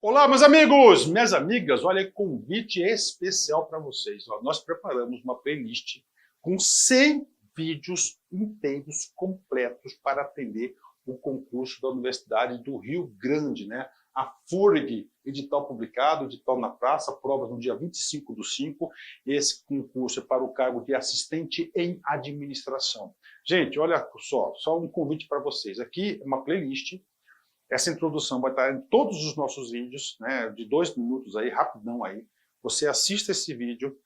Olá, meus amigos, minhas amigas, olha, convite especial para vocês. Nós preparamos uma playlist com 100 vídeos inteiros, completos, para atender o concurso da Universidade do Rio Grande, né? A FURG, edital publicado, edital na praça, provas no dia 25/5. Esse concurso é para o cargo de assistente em administração. Gente, olha só um convite para vocês. Aqui é uma playlist. Essa introdução vai estar em todos os nossos vídeos, né, de 2 minutos aí, rapidão aí. Você assista esse vídeo.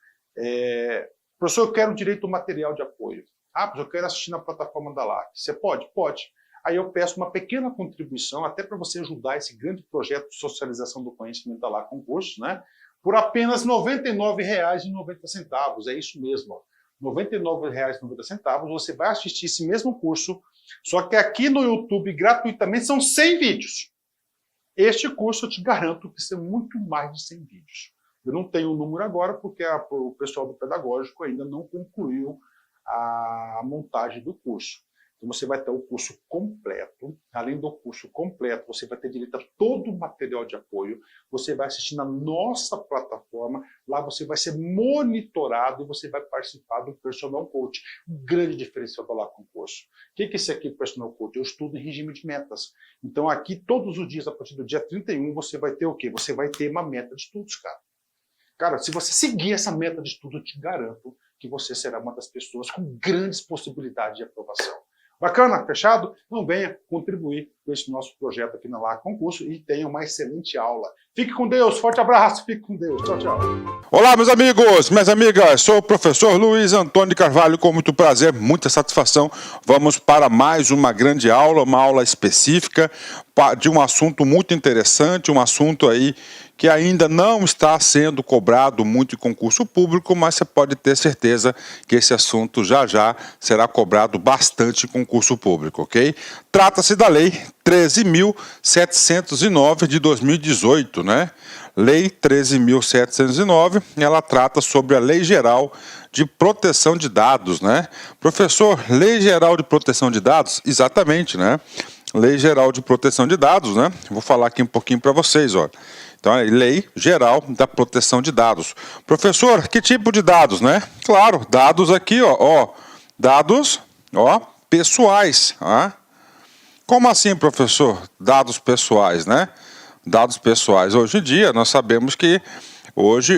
Professor, eu quero direito ao material de apoio. Ah, professor, eu quero assistir na plataforma da LAC. Você pode? Pode. Aí eu peço uma pequena contribuição, até para você ajudar esse grande projeto de socialização do conhecimento da LAC Concursos, né, por apenas R$ 99,90. É isso mesmo, ó. R$ 99,90, você vai assistir esse mesmo curso, só que aqui no YouTube, gratuitamente, são 100 vídeos. Este curso, eu te garanto que são muito mais de 100 vídeos. Eu não tenho o número agora, porque o pessoal do pedagógico ainda não concluiu a montagem do curso. Então, você vai ter o curso completo. Além do curso completo, você vai ter direito a todo o material de apoio. Você vai assistir na nossa plataforma. Lá você vai ser monitorado e você vai participar do Personal Coach. Um grande diferencial da LAC Concurso. O que é esse aqui, Personal Coach? Eu estudo em regime de metas. Então, aqui, todos os dias, a partir do dia 31, você vai ter o quê? Você vai ter uma meta de estudos, cara. Cara, se você seguir essa meta de estudo, eu te garanto que você será uma das pessoas com grandes possibilidades de aprovação. Bacana? Fechado? Então venha contribuir com esse nosso projeto aqui na LAC Concurso e tenha uma excelente aula. Fique com Deus, forte abraço, fique com Deus. Tchau, tchau. Olá, meus amigos, minhas amigas, sou o professor Luiz Antônio de Carvalho, com muito prazer, muita satisfação. Vamos para mais uma grande aula, uma aula específica de um assunto muito interessante, um assunto aí que ainda não está sendo cobrado muito em concurso público, mas você pode ter certeza que esse assunto já será cobrado bastante em concurso público, ok? Trata-se da Lei 13.709 de 2018, né? Lei 13.709, ela trata sobre a Lei Geral de Proteção de Dados, né? Professor, Lei Geral de Proteção de Dados? Exatamente, né? Lei Geral de Proteção de Dados, né? Vou falar aqui um pouquinho para vocês, ó. Então, é Lei Geral da Proteção de Dados. Professor, que tipo de dados, né? Claro, dados aqui, ó, dados, ó, pessoais, ó. Como assim, professor? Dados pessoais, né? Dados pessoais. Hoje em dia, nós sabemos que hoje,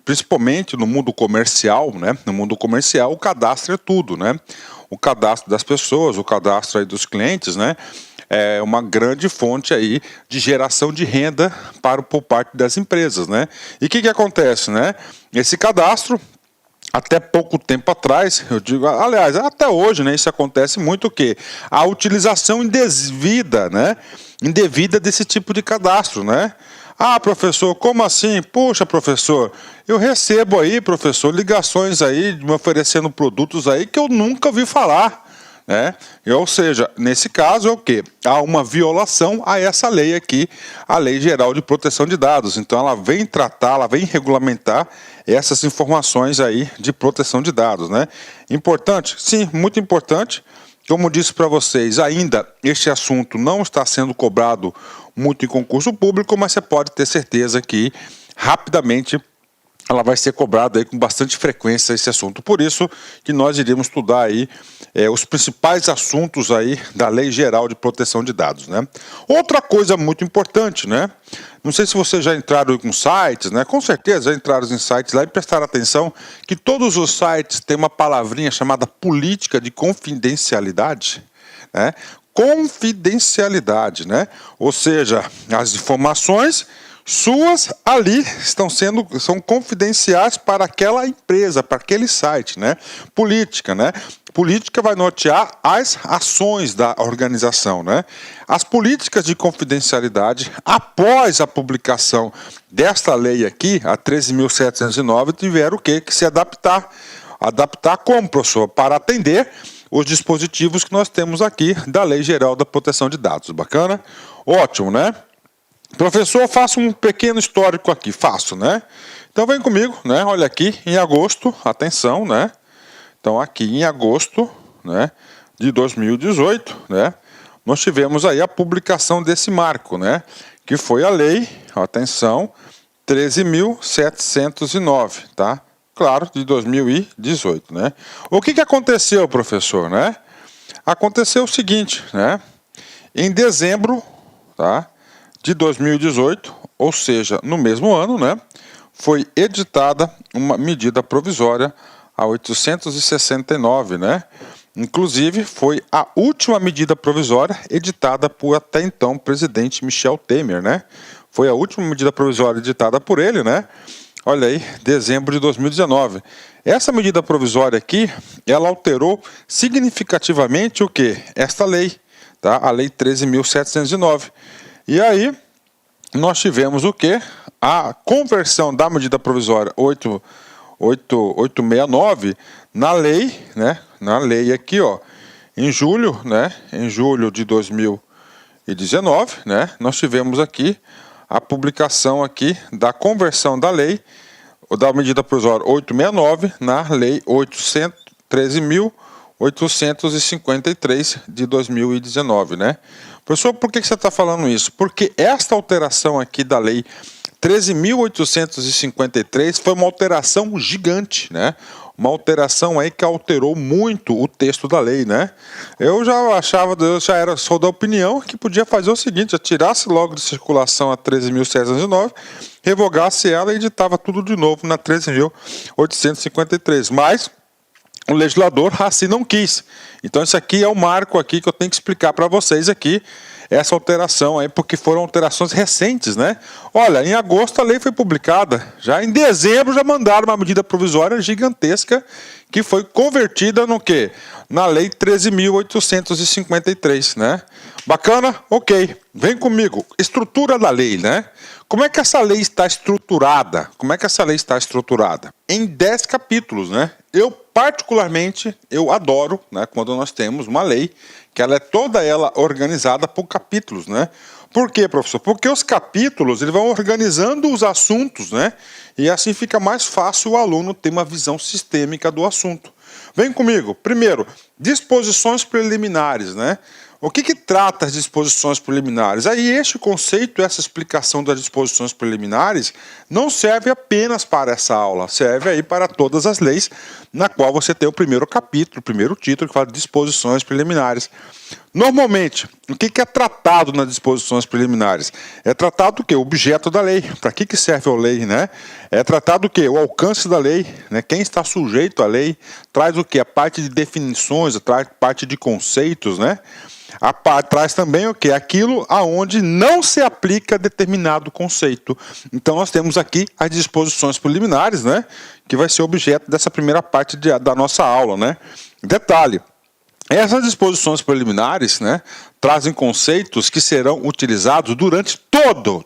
principalmente no mundo comercial, né? No mundo comercial, o cadastro é tudo, né? O cadastro das pessoas, o cadastro aí dos clientes, né? É uma grande fonte aí de geração de renda por parte das empresas, né? E o que acontece, né? Esse cadastro, até pouco tempo atrás, eu digo, aliás, até hoje, né? Isso acontece muito, o quê? A utilização indevida, né? Indevida desse tipo de cadastro, né? Ah, professor, como assim? Puxa, professor, eu recebo aí, professor, ligações aí, me oferecendo produtos aí que eu nunca vi falar, né? Ou seja, nesse caso é o quê? Há uma violação a essa lei aqui, a Lei Geral de Proteção de Dados. Então ela vem tratar, ela vem regulamentar essas informações aí de proteção de dados, né? Importante? Sim, muito importante. Como disse para vocês, ainda este assunto não está sendo cobrado muito em concurso público, mas você pode ter certeza que rapidamente ela vai ser cobrada aí com bastante frequência esse assunto. Por isso que nós iremos estudar aí os principais assuntos aí da Lei Geral de Proteção de Dados, né? Outra coisa muito importante, né? Não sei se vocês já entraram em sites, né? Com certeza já entraram em sites lá e prestaram atenção que todos os sites têm uma palavrinha chamada política de confidencialidade, né? Confidencialidade, né? Ou seja, as informações suas ali são confidenciais para aquela empresa, para aquele site, né? Política, né? Política vai nortear as ações da organização, né? As políticas de confidencialidade, após a publicação desta lei aqui, a 13.709, tiveram o quê? Que se adaptar. Adaptar como, professor? Para atender os dispositivos que nós temos aqui da Lei Geral da Proteção de Dados. Bacana? Ótimo, né? Professor, faça um pequeno histórico aqui. Faço, né? Então vem comigo, né? Olha aqui, em agosto, atenção, né? Então aqui em agosto, né, de 2018, né, nós tivemos aí a publicação desse marco, né? Que foi a lei, atenção, 13.709, tá? Claro, de 2018, né? O que aconteceu, professor, né? Aconteceu o seguinte, né? Em dezembro, tá, de 2018, ou seja, no mesmo ano, né? Foi editada uma medida provisória, a 869, né? Inclusive, foi a última medida provisória editada por até então presidente Michel Temer, né? Foi a última medida provisória editada por ele, né? Olha aí, dezembro de 2019. Essa medida provisória aqui, ela alterou significativamente o quê? Esta lei, tá? A lei 13.709. E aí, nós tivemos o quê? A conversão da medida provisória 869 na lei, né? Na lei aqui, ó, em julho, né? Em julho de 2019, né? Nós tivemos aqui a publicação aqui da conversão da lei, da medida provisória 869 na lei 13.853 de 2019, né? Professor, por que você está falando isso? Porque esta alteração aqui da lei 13.853 foi uma alteração gigante, né? Uma alteração aí que alterou muito o texto da lei, né? Eu sou da opinião que podia fazer o seguinte, tirasse logo de circulação a 13.709, revogasse ela e editava tudo de novo na 13.853, mas o legislador assim não quis. Então esse aqui é o marco aqui que eu tenho que explicar para vocês aqui, essa alteração aí, porque foram alterações recentes, né? Olha, em agosto a lei foi publicada, já em dezembro já mandaram uma medida provisória gigantesca que foi convertida no quê? Na lei 13.853, né? Bacana? Ok. Vem comigo. Estrutura da lei, né? Como é que essa lei está estruturada? Como é que essa lei está estruturada? Em 10 capítulos, né? Particularmente, eu adoro, né, quando nós temos uma lei que ela é toda ela organizada por capítulos, né? Por quê, professor? Porque os capítulos eles vão organizando os assuntos, né? E assim fica mais fácil o aluno ter uma visão sistêmica do assunto. Vem comigo. Primeiro, disposições preliminares, né? O que trata as disposições preliminares? Aí este conceito, essa explicação das disposições preliminares não serve apenas para essa aula, serve aí para todas as leis, na qual você tem o primeiro capítulo, o primeiro título, que fala de disposições preliminares. Normalmente, o que é tratado nas disposições preliminares? É tratado o quê? O objeto da lei. Para que serve a lei, né? É tratado o quê? O alcance da lei, né? Quem está sujeito à lei, traz o quê? A parte de definições, traz parte de conceitos, né? Traz também o que? Aquilo aonde não se aplica determinado conceito. Então nós temos aqui as disposições preliminares, né? Que vai ser objeto dessa primeira parte da nossa aula, né? Detalhe, essas disposições preliminares, né, trazem conceitos que serão utilizados durante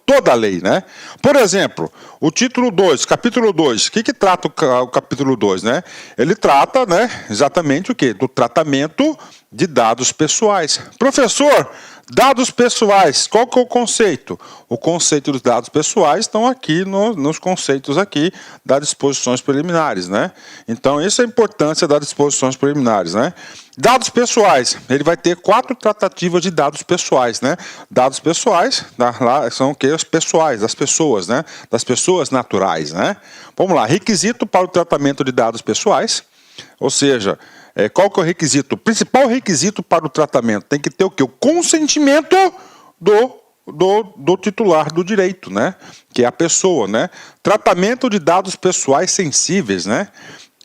toda a lei, né? Por exemplo, o título 2, capítulo 2, o que trata o capítulo 2, né? Ele trata, né, exatamente o quê? Do tratamento de dados pessoais. Professor, dados pessoais, qual que é o conceito? O conceito dos dados pessoais estão aqui nos conceitos aqui das disposições preliminares, né? Então, essa é a importância das disposições preliminares, né? Dados pessoais, ele vai ter 4 tratativas de dados pessoais, né? Dados pessoais, lá são o que? Os pessoais, das pessoas, né? Das pessoas naturais, né? Vamos lá, requisito para o tratamento de dados pessoais, ou seja, qual que é o requisito? O principal requisito para o tratamento tem que ter o quê? O consentimento do titular do direito, né? Que é a pessoa, né? Tratamento de dados pessoais sensíveis, né?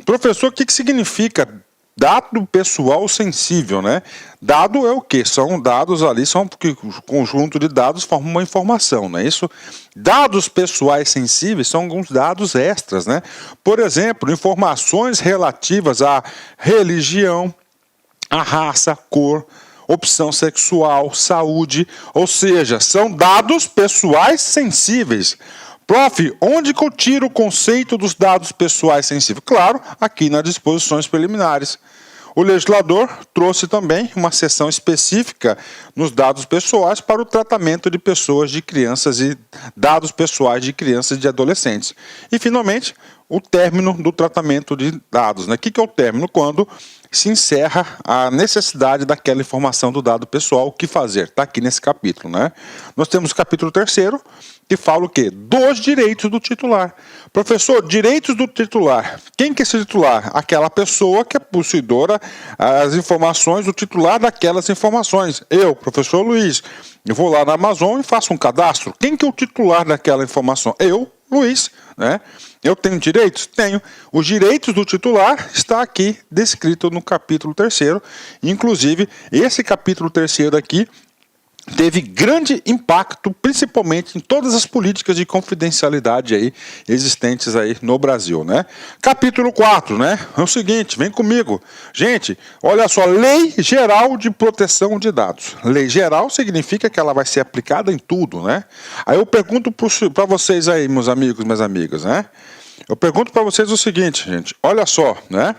Professor, o que significa dado pessoal sensível, né? Dado é o quê? São dados ali, porque o conjunto de dados forma uma informação, não é isso? Dados pessoais sensíveis são alguns dados extras, né? Por exemplo, informações relativas à religião, à raça, cor, opção sexual, saúde, ou seja, são dados pessoais sensíveis. Prof, onde que eu tiro o conceito dos dados pessoais sensíveis? Claro, aqui nas disposições preliminares. O legislador trouxe também uma seção específica nos dados pessoais para o tratamento de pessoas, de crianças e dados pessoais de crianças e de adolescentes. E, finalmente, o término do tratamento de dados, né? O que é o término? Quando se encerra a necessidade daquela informação do dado pessoal, o que fazer? Está aqui nesse capítulo, né? Nós temos o capítulo 3º, que fala o quê? Dos direitos do titular. Professor, direitos do titular. Quem que é esse titular? Aquela pessoa que é possuidora das informações, o titular daquelas informações. Eu, professor Luiz, eu vou lá na Amazon e faço um cadastro. Quem que é o titular daquela informação? Eu, Luiz, né? Eu tenho direitos? Tenho. Os direitos do titular está aqui descrito no capítulo 3º. Inclusive, esse capítulo 3º aqui teve grande impacto, principalmente em todas as políticas de confidencialidade aí existentes aí no Brasil, né? Capítulo 4, né? É o seguinte, vem comigo. Gente, olha só, Lei Geral de Proteção de Dados. Lei geral significa que ela vai ser aplicada em tudo, né? Aí eu pergunto para vocês aí, meus amigos, minhas amigas, né? Eu pergunto para vocês o seguinte, gente, olha só, né?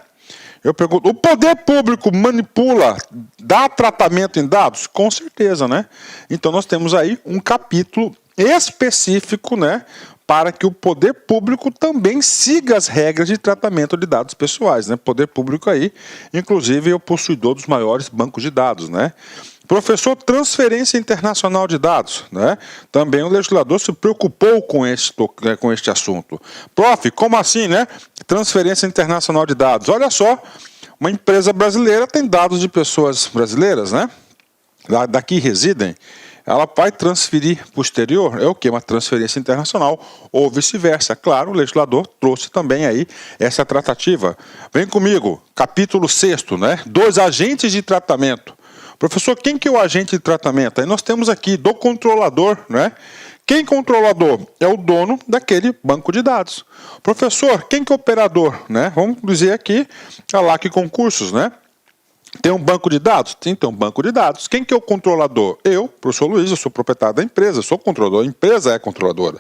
Eu pergunto, o poder público manipula, dá tratamento em dados? Com certeza, né? Então nós temos aí um capítulo específico, né, para que o poder público também siga as regras de tratamento de dados pessoais, né? Poder público aí, inclusive, é o possuidor dos maiores bancos de dados, né? Professor, transferência internacional de dados, né? Também o legislador se preocupou com este assunto. Prof, como assim, né? Transferência internacional de dados. Olha só, uma empresa brasileira tem dados de pessoas brasileiras, né? Daqui residem. Ela vai transferir para o exterior, é o que? Uma transferência internacional, ou vice-versa. Claro, o legislador trouxe também aí essa tratativa. Vem comigo, capítulo 6º, né? Dos agentes de tratamento. Professor, quem que é o agente de tratamento? Aí nós temos aqui do controlador, né? Quem é controlador? É o dono daquele banco de dados. Professor, quem que é operador? Né? Vamos dizer aqui, a LAC Concursos, né? Tem um banco de dados? Sim, tem um banco de dados. Quem que é o controlador? Eu, professor Luiz, eu sou proprietário da empresa, sou controlador, a empresa é controladora.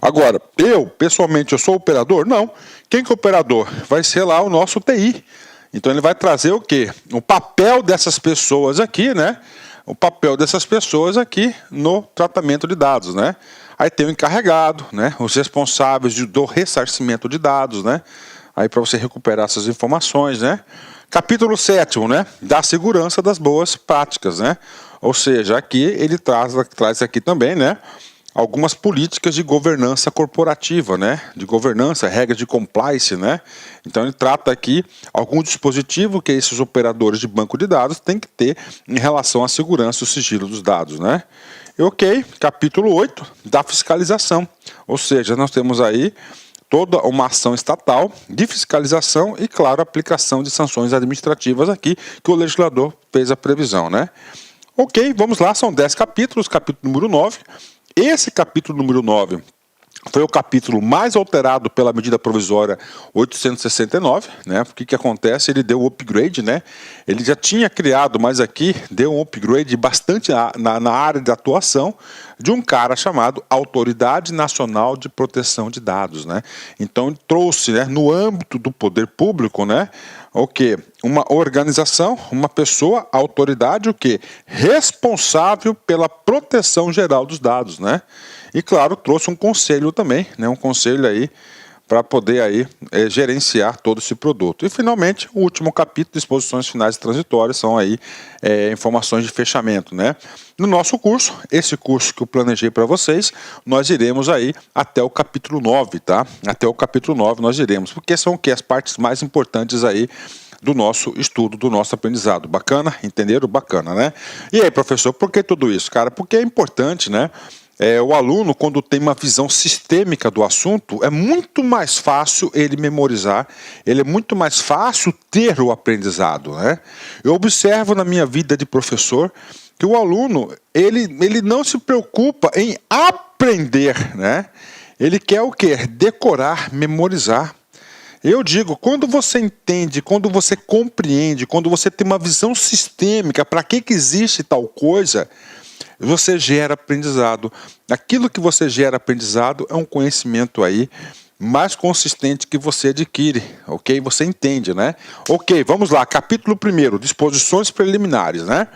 Agora, eu, pessoalmente, eu sou operador? Não. Quem que é o operador? Vai ser lá o nosso TI. Então ele vai trazer o quê? O papel dessas pessoas aqui, né? O papel dessas pessoas aqui no tratamento de dados, né? Aí tem o encarregado, né? Os responsáveis do ressarcimento de dados, né? Aí para você recuperar essas informações, né? Capítulo 7º, né? Da segurança das boas práticas, né? Ou seja, aqui ele traz aqui também, né? Algumas políticas de governança corporativa, né? De governança, regras de compliance, né? Então ele trata aqui algum dispositivo que esses operadores de banco de dados têm que ter em relação à segurança e o sigilo dos dados, né? E ok, capítulo 8, da fiscalização. Ou seja, nós temos aí toda uma ação estatal de fiscalização e, claro, aplicação de sanções administrativas aqui, que o legislador fez a previsão, né? Ok, vamos lá, são 10 capítulos, capítulo número 9. Esse capítulo número 9 foi o capítulo mais alterado pela medida provisória 869, né? O que acontece? Ele deu um upgrade, né? Ele já tinha criado, mas aqui deu um upgrade bastante na área de atuação de um cara chamado Autoridade Nacional de Proteção de Dados, né? Então ele trouxe, né, no âmbito do poder público, né, o que? Uma organização, uma pessoa, autoridade, o que? Responsável pela proteção geral dos dados, né? E claro, trouxe um conselho também, né? Um conselho aí para poder aí gerenciar todo esse produto. E finalmente, o último capítulo, disposições finais e transitórias, são aí informações de fechamento, né? No nosso curso, esse curso que eu planejei para vocês, nós iremos aí até o capítulo 9, tá? Até o capítulo 9 nós iremos, porque são o que? As partes mais importantes aí do nosso estudo, do nosso aprendizado. Bacana? Entenderam? Bacana, né? E aí, professor, por que tudo isso, cara? Porque é importante, né? O aluno, quando tem uma visão sistêmica do assunto, é muito mais fácil ele memorizar, ele é muito mais fácil ter o aprendizado, né? Eu observo na minha vida de professor que o aluno, ele não se preocupa em aprender, né? Ele quer o quê? Decorar, memorizar. Eu digo, quando você entende, quando você compreende, quando você tem uma visão sistêmica, para que existe tal coisa, você gera aprendizado. Aquilo que você gera aprendizado é um conhecimento aí mais consistente que você adquire, ok? Você entende, né? Ok, vamos lá, capítulo 1º, disposições preliminares, né?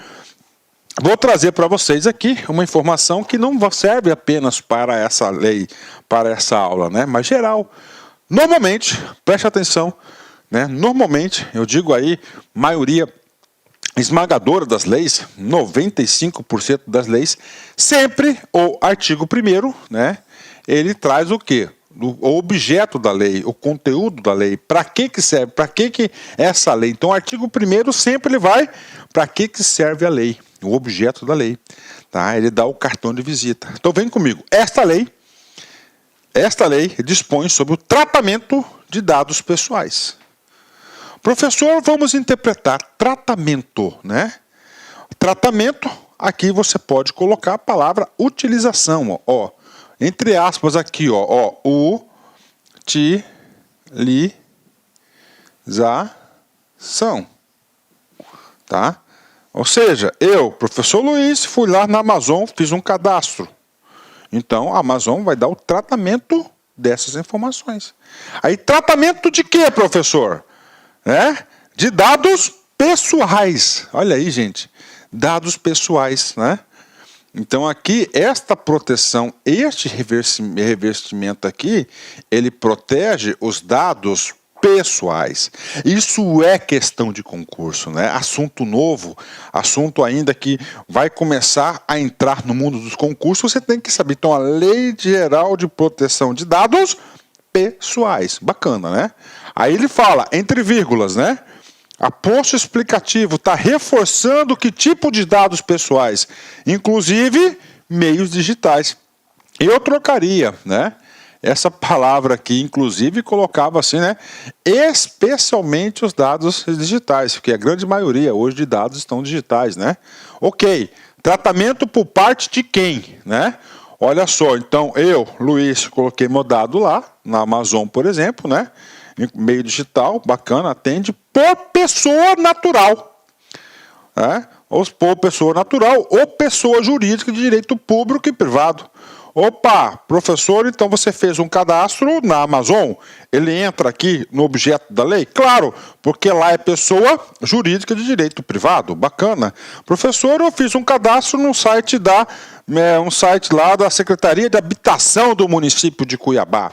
Vou trazer para vocês aqui uma informação que não serve apenas para essa lei, para essa aula, né? Mas geral. Normalmente, preste atenção, né? Normalmente, eu digo aí, maioria esmagadora das leis, 95% das leis, sempre o artigo 1º, né? Ele traz o quê? O objeto da lei, o conteúdo da lei, para que serve, para que essa lei. Então, o artigo 1º sempre ele vai para que serve a lei, o objeto da lei. Tá? Ele dá o cartão de visita. Então, vem comigo. Esta lei dispõe sobre o tratamento de dados pessoais. Professor, vamos interpretar tratamento, né? Tratamento, aqui você pode colocar a palavra utilização, ó. Entre aspas aqui, ó, utilização, tá? Ou seja, eu, professor Luiz, fui lá na Amazon, fiz um cadastro. Então, a Amazon vai dar o tratamento dessas informações. Aí, tratamento de quê, professor? De dados pessoais. Olha aí, gente, dados pessoais, né? Então aqui, esta proteção, este revestimento aqui, ele protege os dados pessoais. Isso é questão de concurso, né? Assunto novo, assunto ainda que vai começar a entrar no mundo dos concursos, você tem que saber. Então, a Lei Geral de Proteção de Dados Pessoais. Bacana, né? Aí ele fala, entre vírgulas, né? Aposto explicativo está reforçando que tipo de dados pessoais, inclusive meios digitais. Eu trocaria, né? Essa palavra aqui, inclusive, colocava assim, né? Especialmente os dados digitais, porque a grande maioria hoje de dados estão digitais, né? Ok. Tratamento por parte de quem, né? Olha só, então eu, Luiz, coloquei meu dado lá, na Amazon, por exemplo, né? Meio digital, bacana, atende por pessoa natural. Ou por pessoa natural ou pessoa jurídica de direito público e privado. Opa, professor, então você fez um cadastro na Amazon, ele entra aqui no objeto da lei? Claro, porque lá é pessoa jurídica de direito privado, bacana. Professor, eu fiz um cadastro no site lá da Secretaria de Habitação do município de Cuiabá.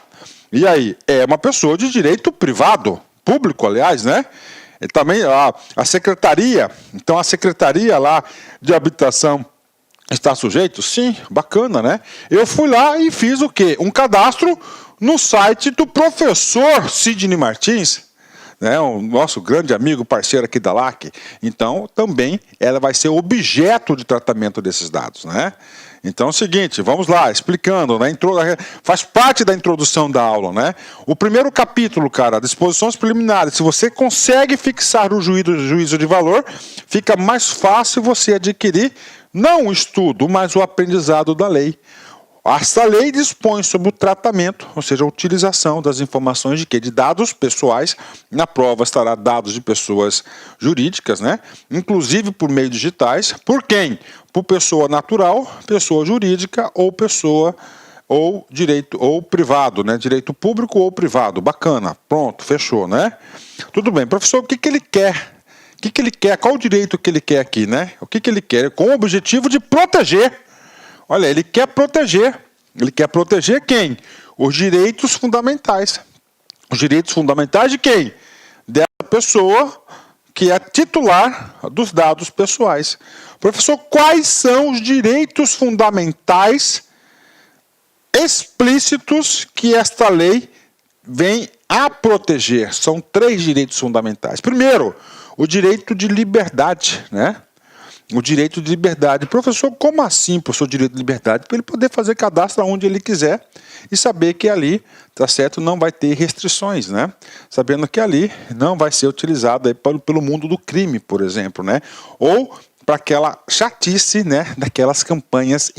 E aí, é uma pessoa de direito privado, público, aliás, né? E também a secretaria, então a Secretaria lá de Habitação está sujeito? Sim, bacana, né? Eu fui lá e fiz o quê? Um cadastro no site do professor Sidney Martins, né? O nosso grande amigo, parceiro aqui da LAC. Então, também ela vai ser objeto de tratamento desses dados, né? Então é o seguinte, vamos lá, explicando, né? Faz parte da introdução da aula, né? O primeiro capítulo, cara, disposições preliminares, se você consegue fixar o juízo de valor, fica mais fácil você adquirir, não o estudo, mas o aprendizado da lei. Esta lei dispõe sobre o tratamento, ou seja, a utilização das informações de quê? De dados pessoais. Na prova estará dados de pessoas jurídicas, né? Inclusive por meios digitais. Por quem? Por pessoa natural, pessoa jurídica ou pessoa ou direito ou privado, né? Direito público ou privado. Bacana. Pronto, fechou, né? Tudo bem. Professor, o que ele quer? O que ele quer? Qual o direito que ele quer aqui, né? O que ele quer? Com o objetivo de proteger. Olha, ele quer proteger. Ele quer proteger quem? Os direitos fundamentais. Os direitos fundamentais de quem? Dessa pessoa que é titular dos dados pessoais. Professor, quais são os direitos fundamentais explícitos que esta lei vem a proteger? São 3 direitos fundamentais. Primeiro, o direito de liberdade, né? O direito de liberdade. Professor, como assim, professor, direito de liberdade? Para ele poder fazer cadastro onde ele quiser e saber que ali, tá certo, não vai ter restrições, né? Sabendo que ali não vai ser utilizado aí pelo mundo do crime, por exemplo, né? Ou para aquela chatice, né, daquelas campanhas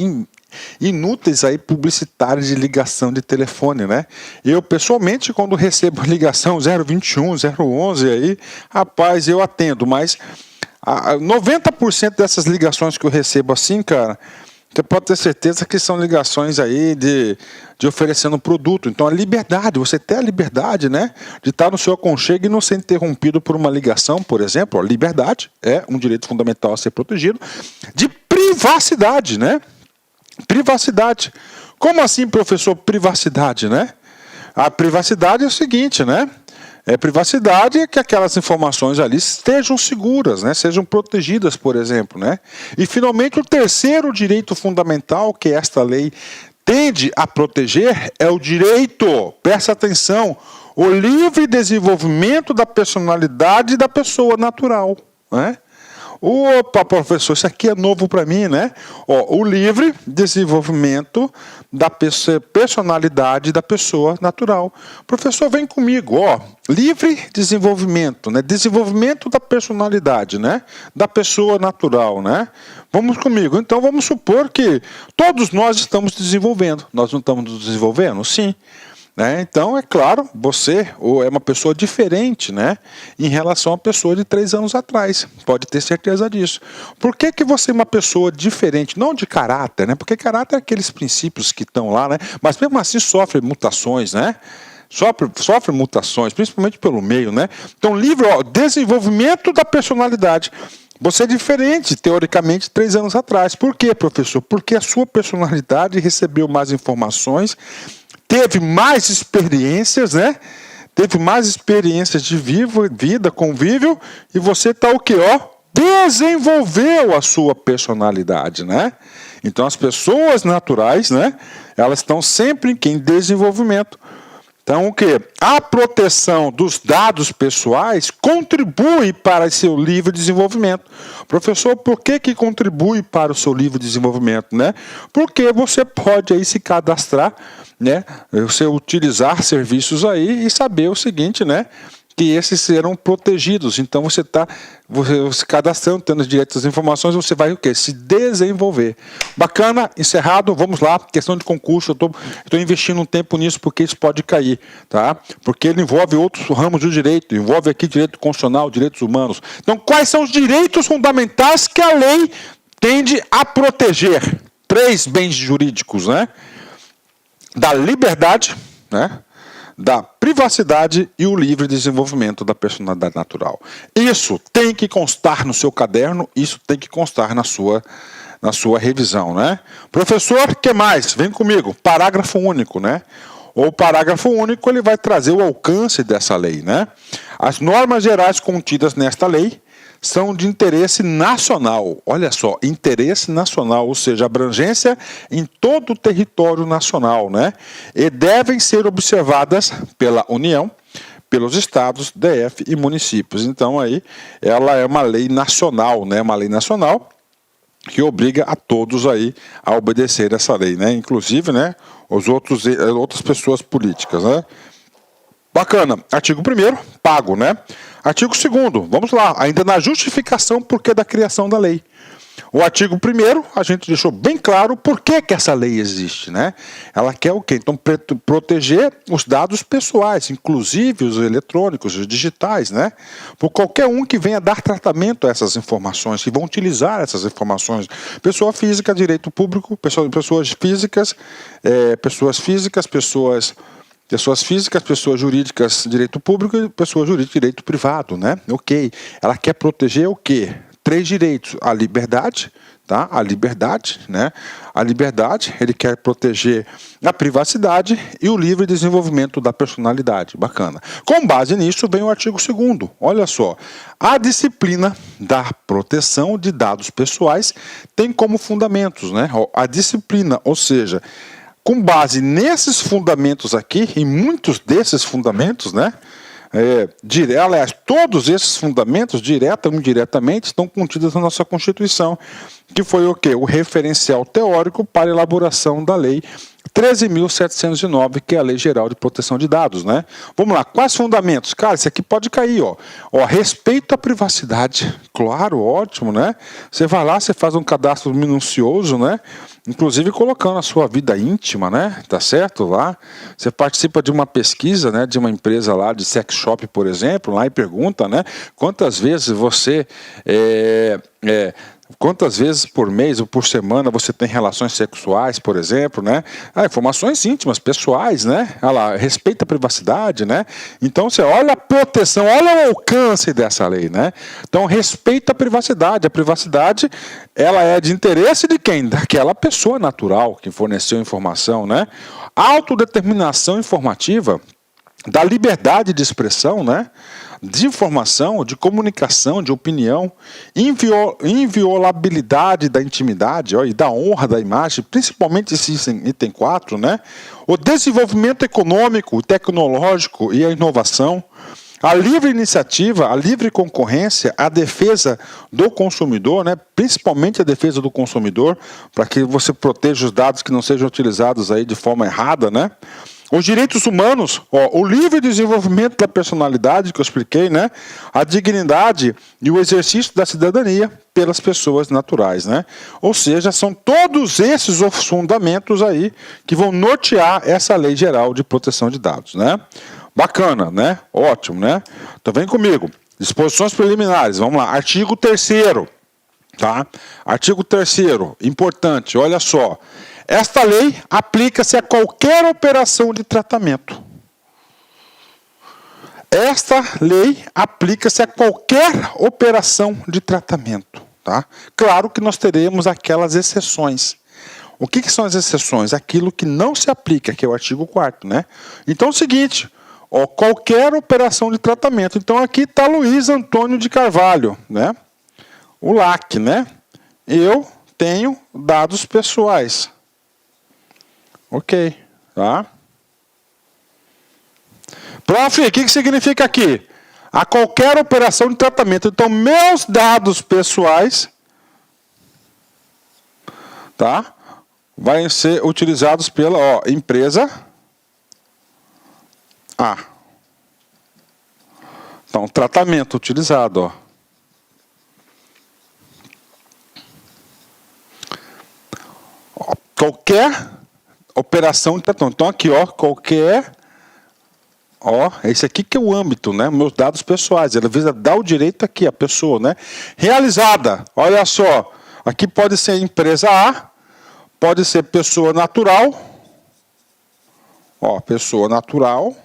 inúteis aí publicitárias de ligação de telefone, né? Eu, pessoalmente, quando recebo ligação 021, 011 aí, rapaz, eu atendo, mas 90% dessas ligações que eu recebo assim, cara, você pode ter certeza que são ligações aí de oferecendo produto. Então a liberdade, você tem a liberdade, né, de estar no seu aconchego e não ser interrompido por uma ligação, por exemplo. A liberdade é um direito fundamental a ser protegido. De privacidade, né? Privacidade. Como assim, professor, privacidade, né? A privacidade é o seguinte, né? Privacidade é que aquelas informações ali estejam seguras, né? Sejam protegidas, por exemplo, né? E, finalmente, o terceiro direito fundamental que esta lei tende a proteger é o direito, presta atenção, o livre desenvolvimento da personalidade da pessoa natural, né? Opa, professor, isso aqui é novo para mim, né? O livre desenvolvimento da personalidade da pessoa natural. Professor, vem comigo, livre desenvolvimento, né? Desenvolvimento da personalidade, né? Da pessoa natural, né? Vamos comigo. Então, vamos supor que todos nós estamos desenvolvendo. Nós não estamos nos desenvolvendo? Sim. Então, é claro, você é uma pessoa diferente, né, em relação à pessoa de 3 anos atrás. Pode ter certeza disso. Por que você é uma pessoa diferente? Não de caráter, né? Porque caráter é aqueles princípios que estão lá, né? Mas mesmo assim sofre mutações, né? Sofre mutações, principalmente pelo meio, né? Então, livre, desenvolvimento da personalidade. Você é diferente, teoricamente, 3 anos atrás. Por quê, professor? Porque a sua personalidade recebeu mais informações, teve mais experiências, né? Teve mais experiências de vida, convívio, e você está o quê? Desenvolveu a sua personalidade, né? Então, as pessoas naturais, né? Elas estão sempre em desenvolvimento. Então, o quê? A proteção dos dados pessoais contribui para o seu livre desenvolvimento. Professor, por que contribui para o seu livre desenvolvimento, né? Porque você pode aí se cadastrar, né? Você utilizar serviços aí e saber o seguinte, né? Que esses serão protegidos. Então, você se cadastrando, tendo direito às informações, você vai o quê? Se desenvolver. Bacana, encerrado, vamos lá, questão de concurso, eu estou investindo um tempo nisso porque isso pode cair, tá? Porque ele envolve outros ramos do direito, envolve aqui direito constitucional, direitos humanos. Então, quais são os direitos fundamentais que a lei tende a proteger? 3 bens jurídicos, né? Da liberdade, né? Da privacidade e o livre desenvolvimento da personalidade natural. Isso tem que constar no seu caderno, isso tem que constar na sua revisão, né? Professor, o que mais? Vem comigo. Parágrafo único, né? O parágrafo único ele vai trazer o alcance dessa lei, né? As normas gerais contidas nesta lei são de interesse nacional. Olha só, interesse nacional, ou seja, abrangência em todo o território nacional, né? E devem ser observadas pela União, pelos estados, DF e municípios. Então, aí, ela é uma lei nacional, né? Uma lei nacional que obriga a todos aí a obedecer essa lei, né? Inclusive, né, outras pessoas políticas, né? Bacana. Artigo 1º, pago, né? Artigo 2º, vamos lá, ainda na justificação porque da criação da lei. O artigo 1º, a gente deixou bem claro por que essa lei existe, né? Ela quer o quê? Então, proteger os dados pessoais, inclusive os eletrônicos, os digitais, né? Por qualquer um que venha dar tratamento a essas informações, que vão utilizar essas informações. Pessoa física, direito público, pessoas físicas, pessoas jurídicas, direito público e pessoas jurídicas, direito privado, né? Ok. Ela quer proteger o quê? 3 direitos. A liberdade, tá? A liberdade, né? A liberdade, ele quer proteger a privacidade e o livre desenvolvimento da personalidade. Bacana. Com base nisso, vem o artigo 2º. Olha só. A disciplina da proteção de dados pessoais tem como fundamentos, né? A disciplina, ou seja, com base nesses fundamentos aqui, e muitos desses fundamentos, né? Aliás, todos esses fundamentos, direta ou indiretamente, estão contidos na nossa Constituição, que foi o quê? O referencial teórico para a elaboração da Lei 13.709, que é a Lei Geral de Proteção de Dados, né? Vamos lá, quais fundamentos? Cara, isso aqui pode cair, ó. Respeito à privacidade, claro, ótimo, né? Você vai lá, você faz um cadastro minucioso, né? Inclusive colocando a sua vida íntima, né? Tá certo? Lá, você participa de uma pesquisa, né? De uma empresa lá de sex shop, por exemplo, lá e pergunta, né? Quantas vezes você Quantas vezes por mês ou por semana você tem relações sexuais, por exemplo, né? Informações íntimas, pessoais, né? Olha lá, respeita a privacidade, né? Então você olha a proteção, olha o alcance dessa lei, né? Então respeita a privacidade. A privacidade, ela é de interesse de quem? Daquela pessoa natural que forneceu informação, né? Autodeterminação informativa, da liberdade de expressão, né? De informação, de comunicação, de opinião, inviolabilidade da intimidade, ó, e da honra da imagem, principalmente esse item 4, né? O desenvolvimento econômico, tecnológico e a inovação, a livre iniciativa, a livre concorrência, a defesa do consumidor, né? Principalmente a defesa do consumidor, para que você proteja os dados que não sejam utilizados aí de forma errada, né? Os direitos humanos, ó, o livre desenvolvimento da personalidade, que eu expliquei, né? A dignidade e o exercício da cidadania pelas pessoas naturais, né? Ou seja, são todos esses os fundamentos aí que vão nortear essa Lei Geral de Proteção de Dados, né? Bacana, né? Ótimo, né? Então vem comigo. Disposições preliminares, vamos lá. Artigo 3º, tá? Artigo 3º, importante, olha só. Esta lei aplica-se a qualquer operação de tratamento. Esta lei aplica-se a qualquer operação de tratamento, tá? Claro que nós teremos aquelas exceções. O que são as exceções? Aquilo que não se aplica, que é o artigo 4º, né? Então é o seguinte, ó, qualquer operação de tratamento. Então aqui está Luiz Antônio de Carvalho, né? O LAC, né? Eu tenho dados pessoais. Ok, tá? Prof, o que significa aqui? A qualquer operação de tratamento. Então, meus dados pessoais, tá? Vão ser utilizados pela, ó, empresa A. Então, tratamento utilizado, ó. Qualquer operação de tratamento. Então, aqui, ó, qualquer... Ó, esse aqui que é o âmbito, né? Meus dados pessoais. Ela visa dar o direito aqui à pessoa, né? Realizada. Olha só. Aqui pode ser empresa A, pode ser pessoa natural. Ó, pessoa natural.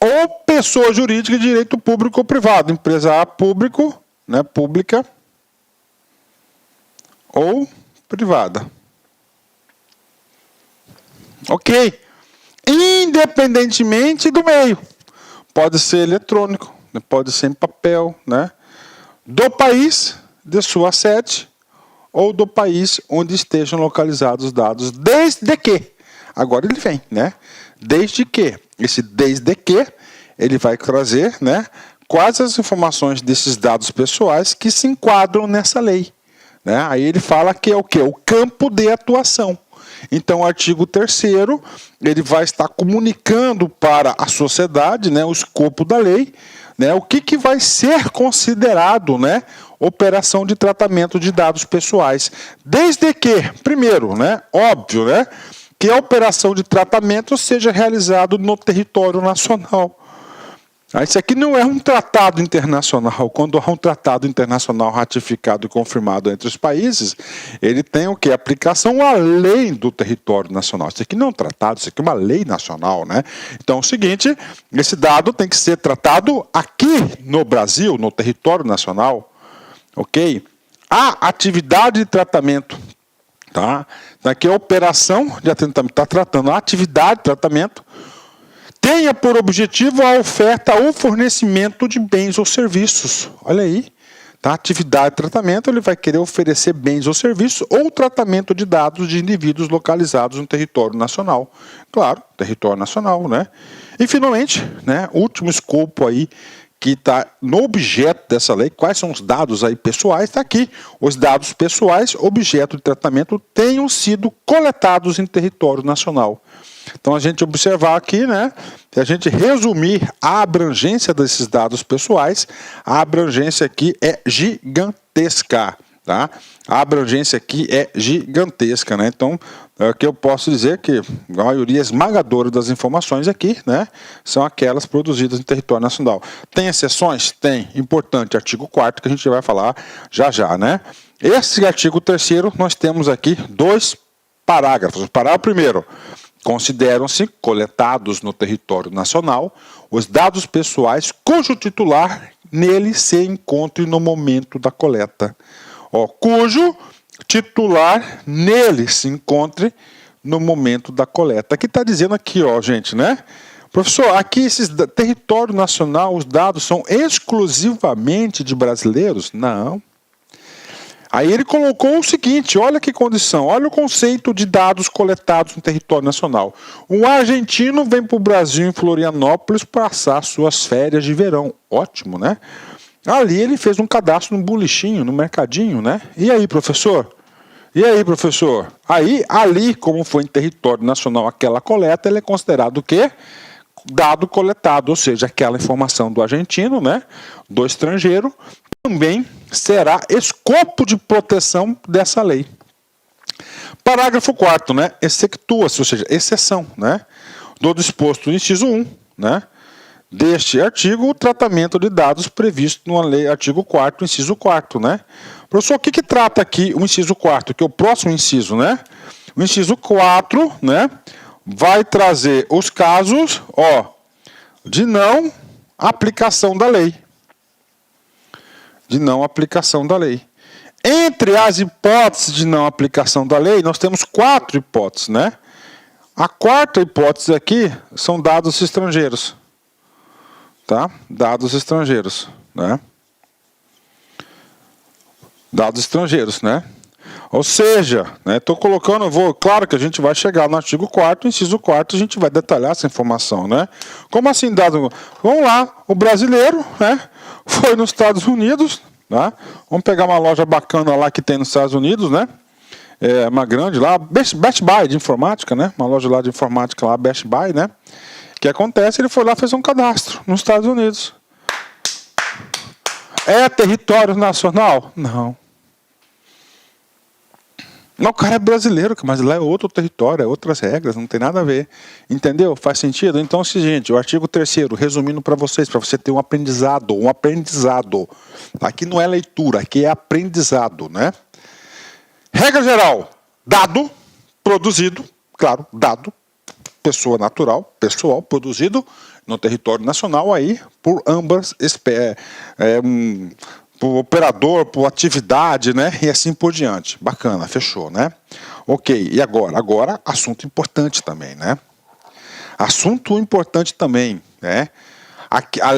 Ou pessoa jurídica de direito público ou privado. Empresa A, público, né? Pública. Ou privada. Ok. Independentemente do meio. Pode ser eletrônico, pode ser em papel, né? Do país de sua sede ou do país onde estejam localizados os dados, desde que. Agora ele vem, né? Desde que. Esse desde que, ele vai trazer, né? Quais as informações desses dados pessoais que se enquadram nessa lei. Né? Aí ele fala que é o quê? O campo de atuação. Então, o artigo 3º, ele vai estar comunicando para a sociedade, né, o escopo da lei, né, o que vai ser considerado, né, operação de tratamento de dados pessoais. Desde que, primeiro, né, óbvio, né, que a operação de tratamento seja realizada no território nacional. Isso aqui não é um tratado internacional. Quando há um tratado internacional ratificado e confirmado entre os países, ele tem o quê? Aplicação além do território nacional. Isso aqui não é um tratado, isso aqui é uma lei nacional, né? Então é o seguinte, esse dado tem que ser tratado aqui no Brasil, no território nacional, ok? A atividade de tratamento, tá? Aqui é a operação de atendimento, está tratando a atividade de tratamento, tenha por objetivo a oferta ou fornecimento de bens ou serviços. Olha aí, tá? Atividade de tratamento, ele vai querer oferecer bens ou serviços ou tratamento de dados de indivíduos localizados no território nacional. Claro, território nacional, né? E finalmente, né, último escopo aí que está no objeto dessa lei, quais são os dados aí pessoais, está aqui. Os dados pessoais, objeto de tratamento, tenham sido coletados em território nacional. Então, a gente observar aqui, né, se a gente resumir a abrangência desses dados pessoais, a abrangência aqui é gigantesca, tá? A abrangência aqui é gigantesca, né? Então, que eu posso dizer que a maioria esmagadora das informações aqui, né, são aquelas produzidas em território nacional. Tem exceções? Tem. Importante, artigo 4º, que a gente vai falar já, né? Esse artigo 3º, nós temos aqui 2 parágrafos. O parágrafo 1º, consideram-se coletados no território nacional os dados pessoais cujo titular nele se encontre no momento da coleta. Cujo titular nele se encontre no momento da coleta. Aqui está dizendo aqui, gente, né? Professor, aqui esse território nacional, os dados são exclusivamente de brasileiros? Não. Aí ele colocou o seguinte, olha que condição, olha o conceito de dados coletados no território nacional. Um argentino vem para o Brasil, em Florianópolis, passar suas férias de verão. Ótimo, né? Ali ele fez um cadastro no bolichinho, no mercadinho, né? E aí, professor? Aí, ali, como foi em território nacional aquela coleta, ele é considerado o quê? Dado coletado, ou seja, aquela informação do argentino, né? Do estrangeiro, também será escopo de proteção dessa lei. Parágrafo 4º, né? Exceptua-se, ou seja, exceção, né? Do disposto no inciso 1, né? Deste artigo, o tratamento de dados previsto na lei, artigo 4º, inciso 4º, né? Professor, o que trata aqui o inciso 4º, que é o próximo inciso, né? O inciso 4, né? Vai trazer os casos, de não aplicação da lei. De não aplicação da lei. Entre as hipóteses de não aplicação da lei, nós temos 4 hipóteses, né? A 4ª hipótese aqui são dados estrangeiros. Tá? Dados estrangeiros, né? Dados estrangeiros, né? Ou seja, estou colocando, claro que a gente vai chegar no artigo 4º, inciso 4º, a gente vai detalhar essa informação, né? Como assim dado? Vamos lá, o brasileiro, né? Foi nos Estados Unidos, tá? Vamos pegar uma loja bacana lá que tem nos Estados Unidos, né? Uma grande lá, Best Buy de informática, né? Uma loja lá de informática lá, Best Buy, né? O que acontece? Ele foi lá e fez um cadastro nos Estados Unidos. É território nacional? Não. Não, o cara é brasileiro, mas lá é outro território, é outras regras, não tem nada a ver. Entendeu? Faz sentido? Então é o seguinte, o artigo 3º, resumindo para vocês, para você ter um aprendizado. Aqui não é leitura, aqui é aprendizado, né? Regra geral, dado produzido, claro, dado, pessoa natural, pessoal, produzido no território nacional aí por ambas por operador, por atividade, né? E assim por diante. Bacana, fechou, né? Ok, e agora? Agora, assunto importante também, né? Assunto importante também, né?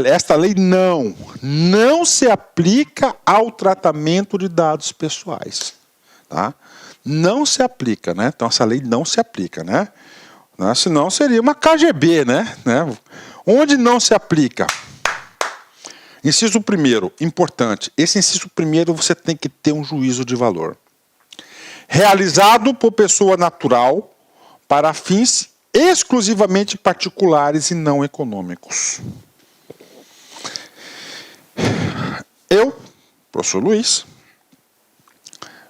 Esta lei não se aplica ao tratamento de dados pessoais, tá? Não se aplica, né? Então, essa lei não se aplica, né? Senão seria uma KGB, né? Onde não se aplica? Inciso 1º, importante. Esse inciso 1º você tem que ter um juízo de valor. Realizado por pessoa natural para fins exclusivamente particulares e não econômicos. Eu, professor Luiz,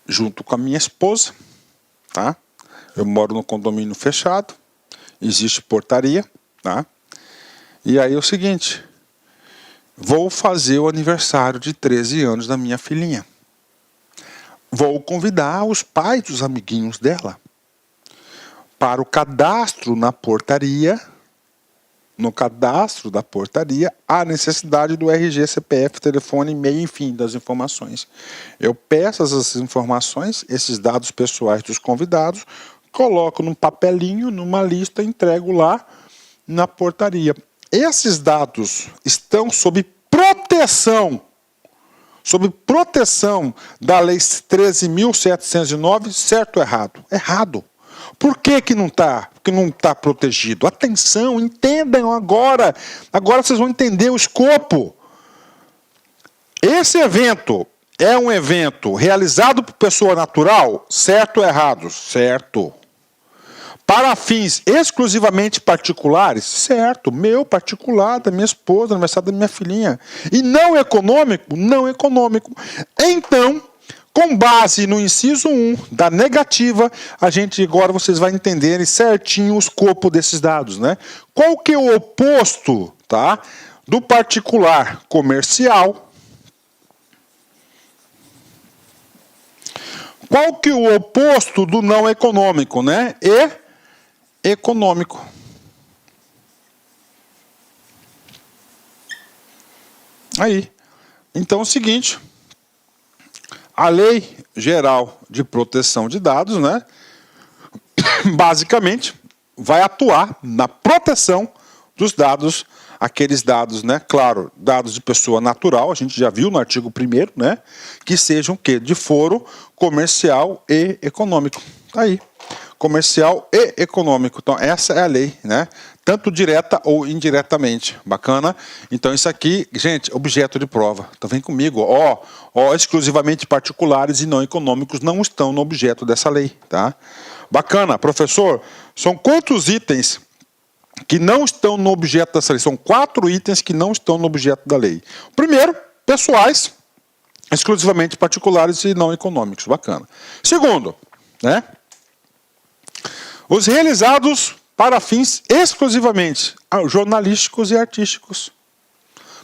junto com a minha esposa, tá? Eu moro no condomínio fechado, existe portaria, tá? E aí é o seguinte, vou fazer o aniversário de 13 anos da minha filhinha. Vou convidar os pais dos amiguinhos dela para o cadastro na portaria. No cadastro da portaria, há necessidade do RG, CPF, telefone, e-mail, enfim, das informações. Eu peço essas informações, esses dados pessoais dos convidados, coloco num papelinho, numa lista, entrego lá na portaria. Esses dados estão sob proteção da Lei 13.709, certo ou errado? Errado. Por que não está protegido? Atenção, entendam agora. Agora vocês vão entender o escopo. Esse evento é um evento realizado por pessoa natural, certo ou errado? Certo. Para fins exclusivamente particulares, certo, meu particular, da minha esposa, aniversário da minha filhinha. E não econômico? Não econômico. Então, Com base no inciso 1 da negativa, agora vocês vão entenderem certinho o escopo desses dados, né? Qual que é o oposto, tá, do particular comercial? Qual que é o oposto do não econômico, né? Econômico. Aí. Então é o seguinte, a Lei Geral de Proteção de Dados, né, basicamente vai atuar na proteção dos dados, aqueles dados, né, claro, dados de pessoa natural, a gente já viu no artigo 1º, né, que sejam de foro comercial e econômico. Aí, comercial e econômico. Então essa é a lei, né? Tanto direta ou indiretamente. Bacana? Então isso aqui, gente, objeto de prova. Então vem comigo, exclusivamente particulares e não econômicos não estão no objeto dessa lei, tá? Bacana, professor. São quantos itens que não estão no objeto dessa lei? São 4 itens que não estão no objeto da lei. Primeiro, pessoais, exclusivamente particulares e não econômicos. Bacana. Segundo, né? Os realizados para fins exclusivamente jornalísticos e artísticos.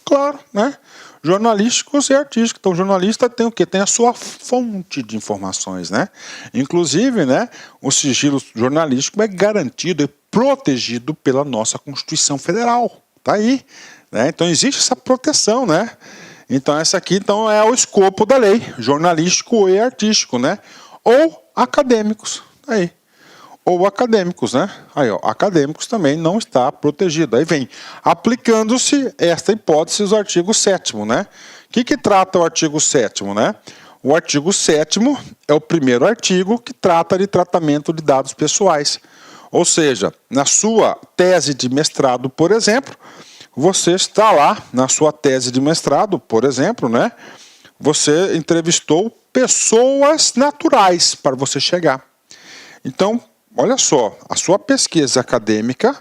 Claro, né? Jornalísticos e artísticos. Então, o jornalista tem o quê? Tem a sua fonte de informações, né? Inclusive, né, o sigilo jornalístico é garantido e protegido pela nossa Constituição Federal. Tá aí, né? Então, existe essa proteção, né? Então, essa aqui então, é o escopo da lei, jornalístico e artístico, né? Ou acadêmicos. Tá aí. Ou acadêmicos, né? Aí, ó, acadêmicos também não está protegido. Aí vem, aplicando-se esta hipótese do artigo 7º, né? O que trata o artigo 7º, né? O artigo 7º é o primeiro artigo que trata de tratamento de dados pessoais. Ou seja, na sua tese de mestrado, por exemplo, você está lá, na sua tese de mestrado, por exemplo, né? Você entrevistou pessoas naturais para você chegar. Então, olha só, a sua pesquisa acadêmica,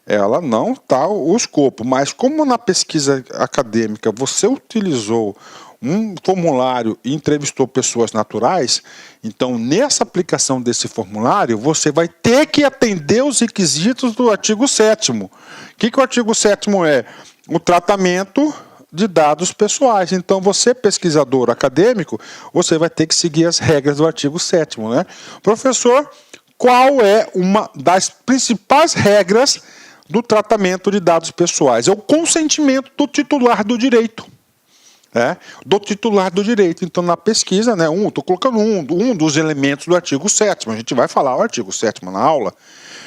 ela não está o escopo, mas como na pesquisa acadêmica você utilizou um formulário e entrevistou pessoas naturais, então nessa aplicação desse formulário você vai ter que atender os requisitos do artigo 7º. O que o artigo 7º é? O tratamento de dados pessoais. Então você, pesquisador acadêmico, você vai ter que seguir as regras do artigo 7º, né? Professor, qual é uma das principais regras do tratamento de dados pessoais? É o consentimento do titular do direito. Do titular do direito. Então, na pesquisa, né, estou colocando um dos elementos do artigo 7º. A gente vai falar o artigo 7º na aula.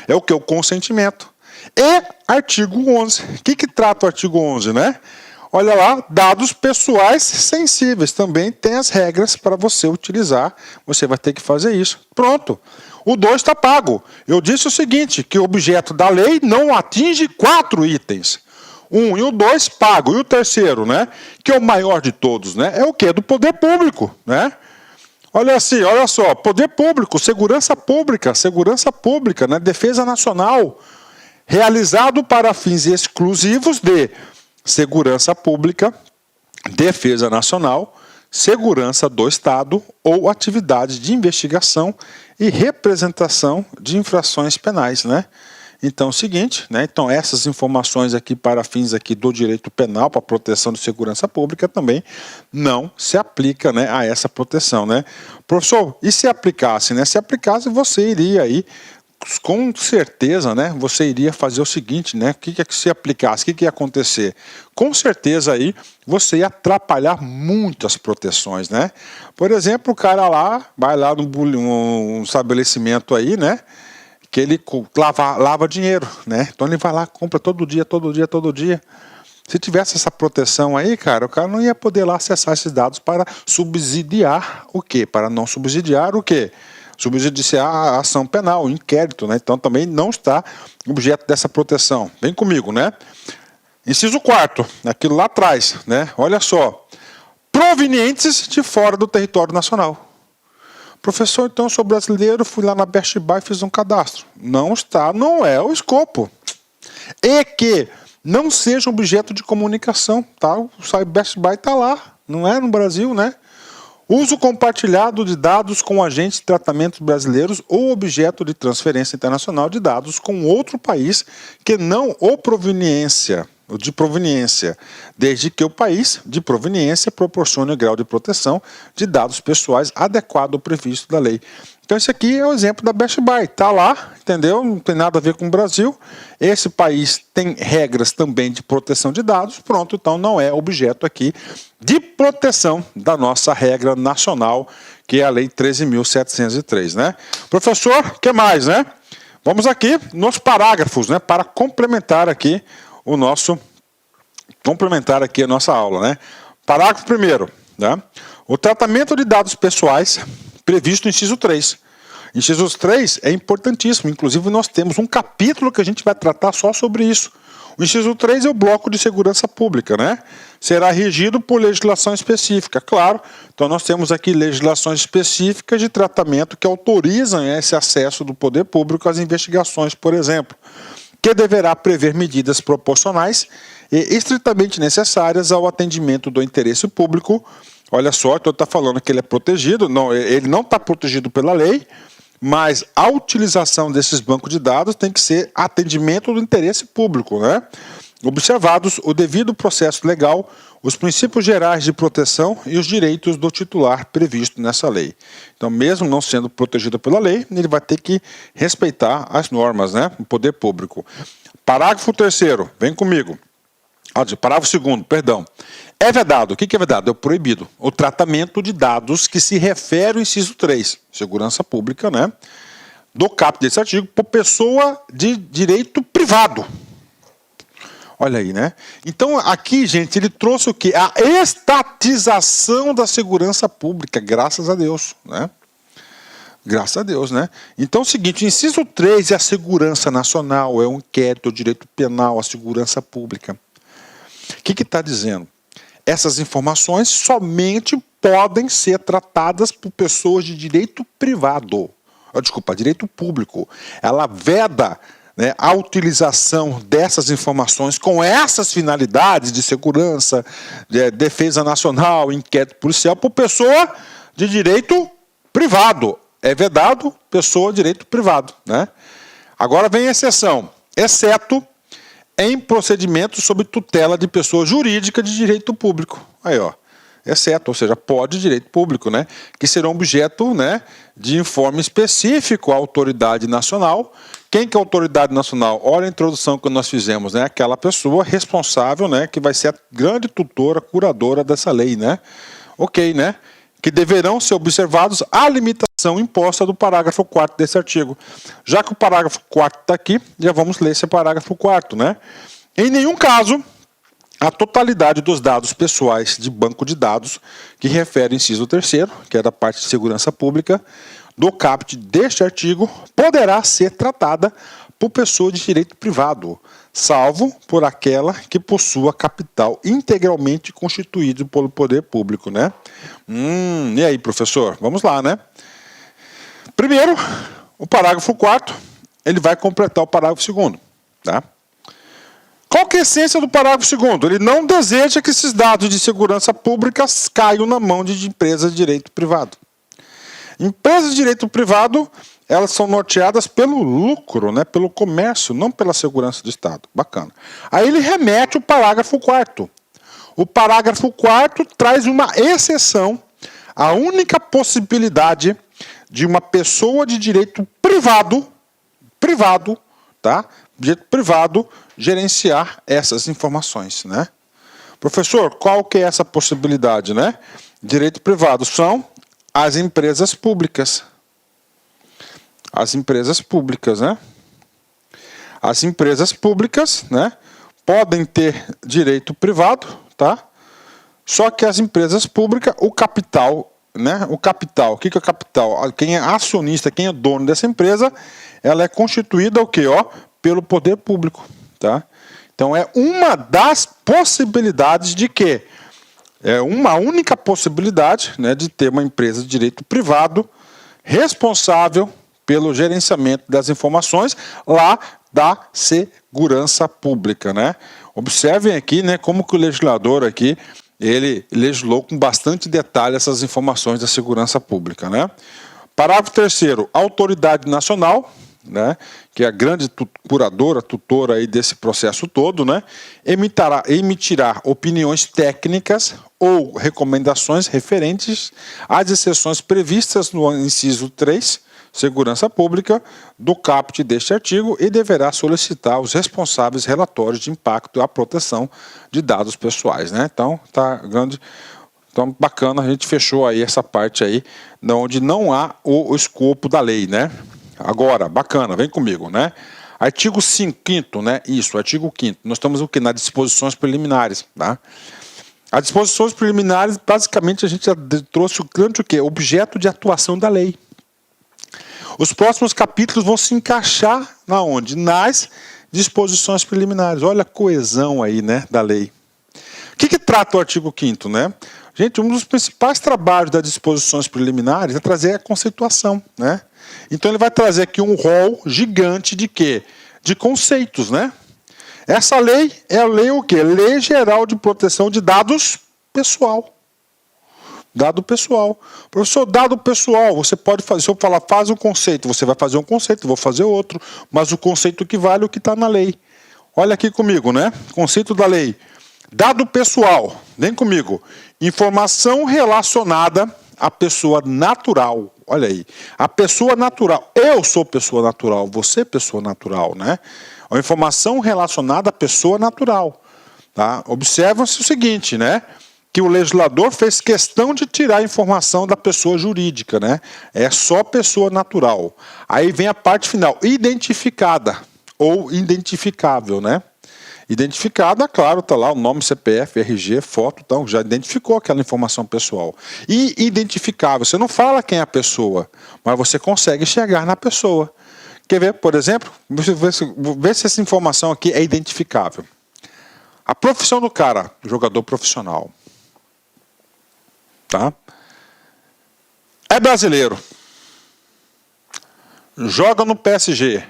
É o que? O consentimento. E artigo 11. O que trata o artigo 11, né? Olha lá, dados pessoais sensíveis. Também tem as regras para você utilizar. Você vai ter que fazer isso. Pronto. O 2 está pago. Eu disse o seguinte, que o objeto da lei não atinge 4 itens. 1 e o 2 pago. E o terceiro, né, que é o maior de todos, né, é o quê? Do poder público, né? Olha assim, olha só, poder público, segurança pública, né, defesa nacional, realizado para fins exclusivos de segurança pública, defesa nacional, segurança do Estado ou atividade de investigação e representação de infrações penais, né? Então, é o seguinte, né? Então, essas informações aqui para fins aqui do direito penal, para proteção de segurança pública, também não se aplica, né, a essa proteção, né? Professor, e se aplicasse, né? Se aplicasse, você iria aí, com certeza, né, você iria fazer o seguinte, né? O que se aplicasse, o que ia acontecer? Com certeza aí, você ia atrapalhar muitas proteções, né? Por exemplo, o cara lá, vai lá num estabelecimento aí, né? Que ele lava dinheiro, né? Então ele vai lá, compra todo dia. Se tivesse essa proteção aí, cara, o cara não ia poder lá acessar esses dados para subsidiar o quê? Para não subsidiar o quê? Subsidiar a ação penal, o inquérito, né? Então também não está objeto dessa proteção. Vem comigo, né? Inciso 4, aquilo lá atrás, né? Olha só. Provenientes de fora do território nacional. Professor, então eu sou brasileiro, fui lá na Best Buy e fiz um cadastro. Não está, não é o escopo. E que não seja objeto de comunicação, tá? O site Best Buy está lá, não é no Brasil, né? Uso compartilhado de dados com agentes de tratamento brasileiros ou objeto de transferência internacional de dados com outro país que não o de proveniência, desde que o país de proveniência proporcione o grau de proteção de dados pessoais adequado ao previsto da lei. Então esse aqui é o exemplo da Best Buy, tá lá, entendeu? Não tem nada a ver com o Brasil. Esse país tem regras também de proteção de dados, pronto, então não é objeto aqui de proteção da nossa regra nacional, que é a Lei 13.703, né? Professor, o que mais, né? Vamos aqui nos parágrafos, né, para complementar aqui a nossa aula, né? Parágrafo 1º, né? O tratamento de dados pessoais previsto no inciso 3. Inciso 3 é importantíssimo, inclusive nós temos um capítulo que a gente vai tratar só sobre isso. O inciso 3 é o bloco de segurança pública, né? Será regido por legislação específica, claro. Então nós temos aqui legislações específicas de tratamento que autorizam esse acesso do poder público às investigações, por exemplo, que deverá prever medidas proporcionais e estritamente necessárias ao atendimento do interesse público. Olha só, então está falando que ele é protegido, não, ele não está protegido pela lei, mas a utilização desses bancos de dados tem que ser atendimento do interesse público, né? Observados o devido processo legal, os princípios gerais de proteção e os direitos do titular previsto nessa lei. Então, mesmo não sendo protegido pela lei, ele vai ter que respeitar as normas, né? O poder público. Parágrafo 3º, vem comigo. Parágrafo 2º, perdão. É vedado, o que é vedado? É o proibido. O tratamento de dados que se refere ao inciso 3, segurança pública, né? Do caput desse artigo, por pessoa de direito privado. Olha aí, né? Então, aqui, gente, ele trouxe o quê? A estatização da segurança pública, graças a Deus, né? Graças a Deus, né? Então é o seguinte, o inciso 3 é a segurança nacional, é o inquérito, o direito penal, a segurança pública. O que está dizendo? Essas informações somente podem ser tratadas por pessoas de direito privado. Direito público. Ela veda, né, a utilização dessas informações com essas finalidades de segurança, de defesa nacional, inquérito policial, por pessoa de direito privado. É vedado pessoa de direito privado, né? Agora vem a exceção, exceto em procedimentos sob tutela de pessoa jurídica de direito público. Aí, ó, exceto, ou seja, pode direito público, né? Que serão objeto, né, de informe específico à autoridade nacional. Quem que é a autoridade nacional? Olha a introdução que nós fizemos, né? Aquela pessoa responsável, né, que vai ser a grande tutora, curadora dessa lei, né? Ok, né? Que deverão ser observados a limitação imposta do parágrafo 4º desse artigo. Já que o parágrafo 4º está aqui, já vamos ler esse parágrafo 4º, né? Em nenhum caso, a totalidade dos dados pessoais de banco de dados, que refere ao inciso 3º, que é da parte de segurança pública, do caput deste artigo, poderá ser tratada por pessoa de direito privado, salvo por aquela que possua capital integralmente constituído pelo poder público, né? E aí, professor? Vamos lá, né? Primeiro, o parágrafo 4º, ele vai completar o parágrafo 2º, tá? Qual que é a essência do parágrafo 2º? Ele não deseja que esses dados de segurança pública caiam na mão de empresas de direito privado. Empresas de direito privado, elas são norteadas pelo lucro, né, pelo comércio, não pela segurança do Estado. Bacana. Aí ele remete o parágrafo 4º. O parágrafo 4º traz uma exceção, a única possibilidade de uma pessoa de direito privado, tá? Direito privado, gerenciar essas informações, né? Professor, qual que é essa possibilidade, né? Direito privado são as empresas públicas. As empresas públicas, né? As empresas públicas, né, podem ter direito privado, tá? Só que as empresas públicas, o capital, né? O capital, o que é o capital? Quem é acionista, quem é dono dessa empresa, ela é constituída o quê? Ó, pelo poder público, tá? Então é uma das possibilidades de quê? É uma única possibilidade, né, de ter uma empresa de direito privado responsável pelo gerenciamento das informações lá da segurança pública, né? Observem aqui, né, como que o legislador aqui, ele legislou com bastante detalhe essas informações da segurança pública, né? Parágrafo 3º, autoridade nacional, né, que é a grande curadora, tutora aí desse processo todo, né, emitirá opiniões técnicas ou recomendações referentes às exceções previstas no inciso 3, segurança pública, do caput deste artigo e deverá solicitar aos responsáveis relatórios de impacto à proteção de dados pessoais, né? Então, tá grande. Então, bacana, a gente fechou aí essa parte aí, onde não há o escopo da lei, né? Agora, bacana, vem comigo, né? Artigo 5º, né? Isso, artigo 5º. Nós estamos o quê? Nas disposições preliminares, tá? As disposições preliminares, basicamente, a gente já trouxe o quê? Objeto de atuação da lei. Os próximos capítulos vão se encaixar na onde? Nas disposições preliminares. Olha a coesão aí, né, da lei. O que trata o artigo 5º, né? Gente, um dos principais trabalhos das disposições preliminares é trazer a conceituação, né? Então ele vai trazer aqui um rol gigante de quê? De conceitos, né? Essa lei é a lei o quê? Lei Geral de Proteção de Dados Pessoal. Dado pessoal. Professor, dado pessoal, você pode fazer, se eu falar, faz um conceito, você vai fazer um conceito, eu vou fazer outro, mas o conceito que vale é o que está na lei. Olha aqui comigo, né? Conceito da lei. Dado pessoal, vem comigo. Informação relacionada à pessoa natural. Olha aí. A pessoa natural. Eu sou pessoa natural, você é pessoa natural, né? A informação relacionada à pessoa natural. Tá? Observa-se o seguinte, né? Que o legislador fez questão de tirar a informação da pessoa jurídica, né? É só pessoa natural. Aí vem a parte final, identificada ou identificável, né? Identificada, claro, está lá o nome, CPF, RG, foto, então já identificou aquela informação pessoal. E identificável, você não fala quem é a pessoa, mas você consegue chegar na pessoa. Quer ver, por exemplo? Vê se essa informação aqui é identificável. A profissão do cara, jogador profissional. Tá? É brasileiro. Joga no PSG.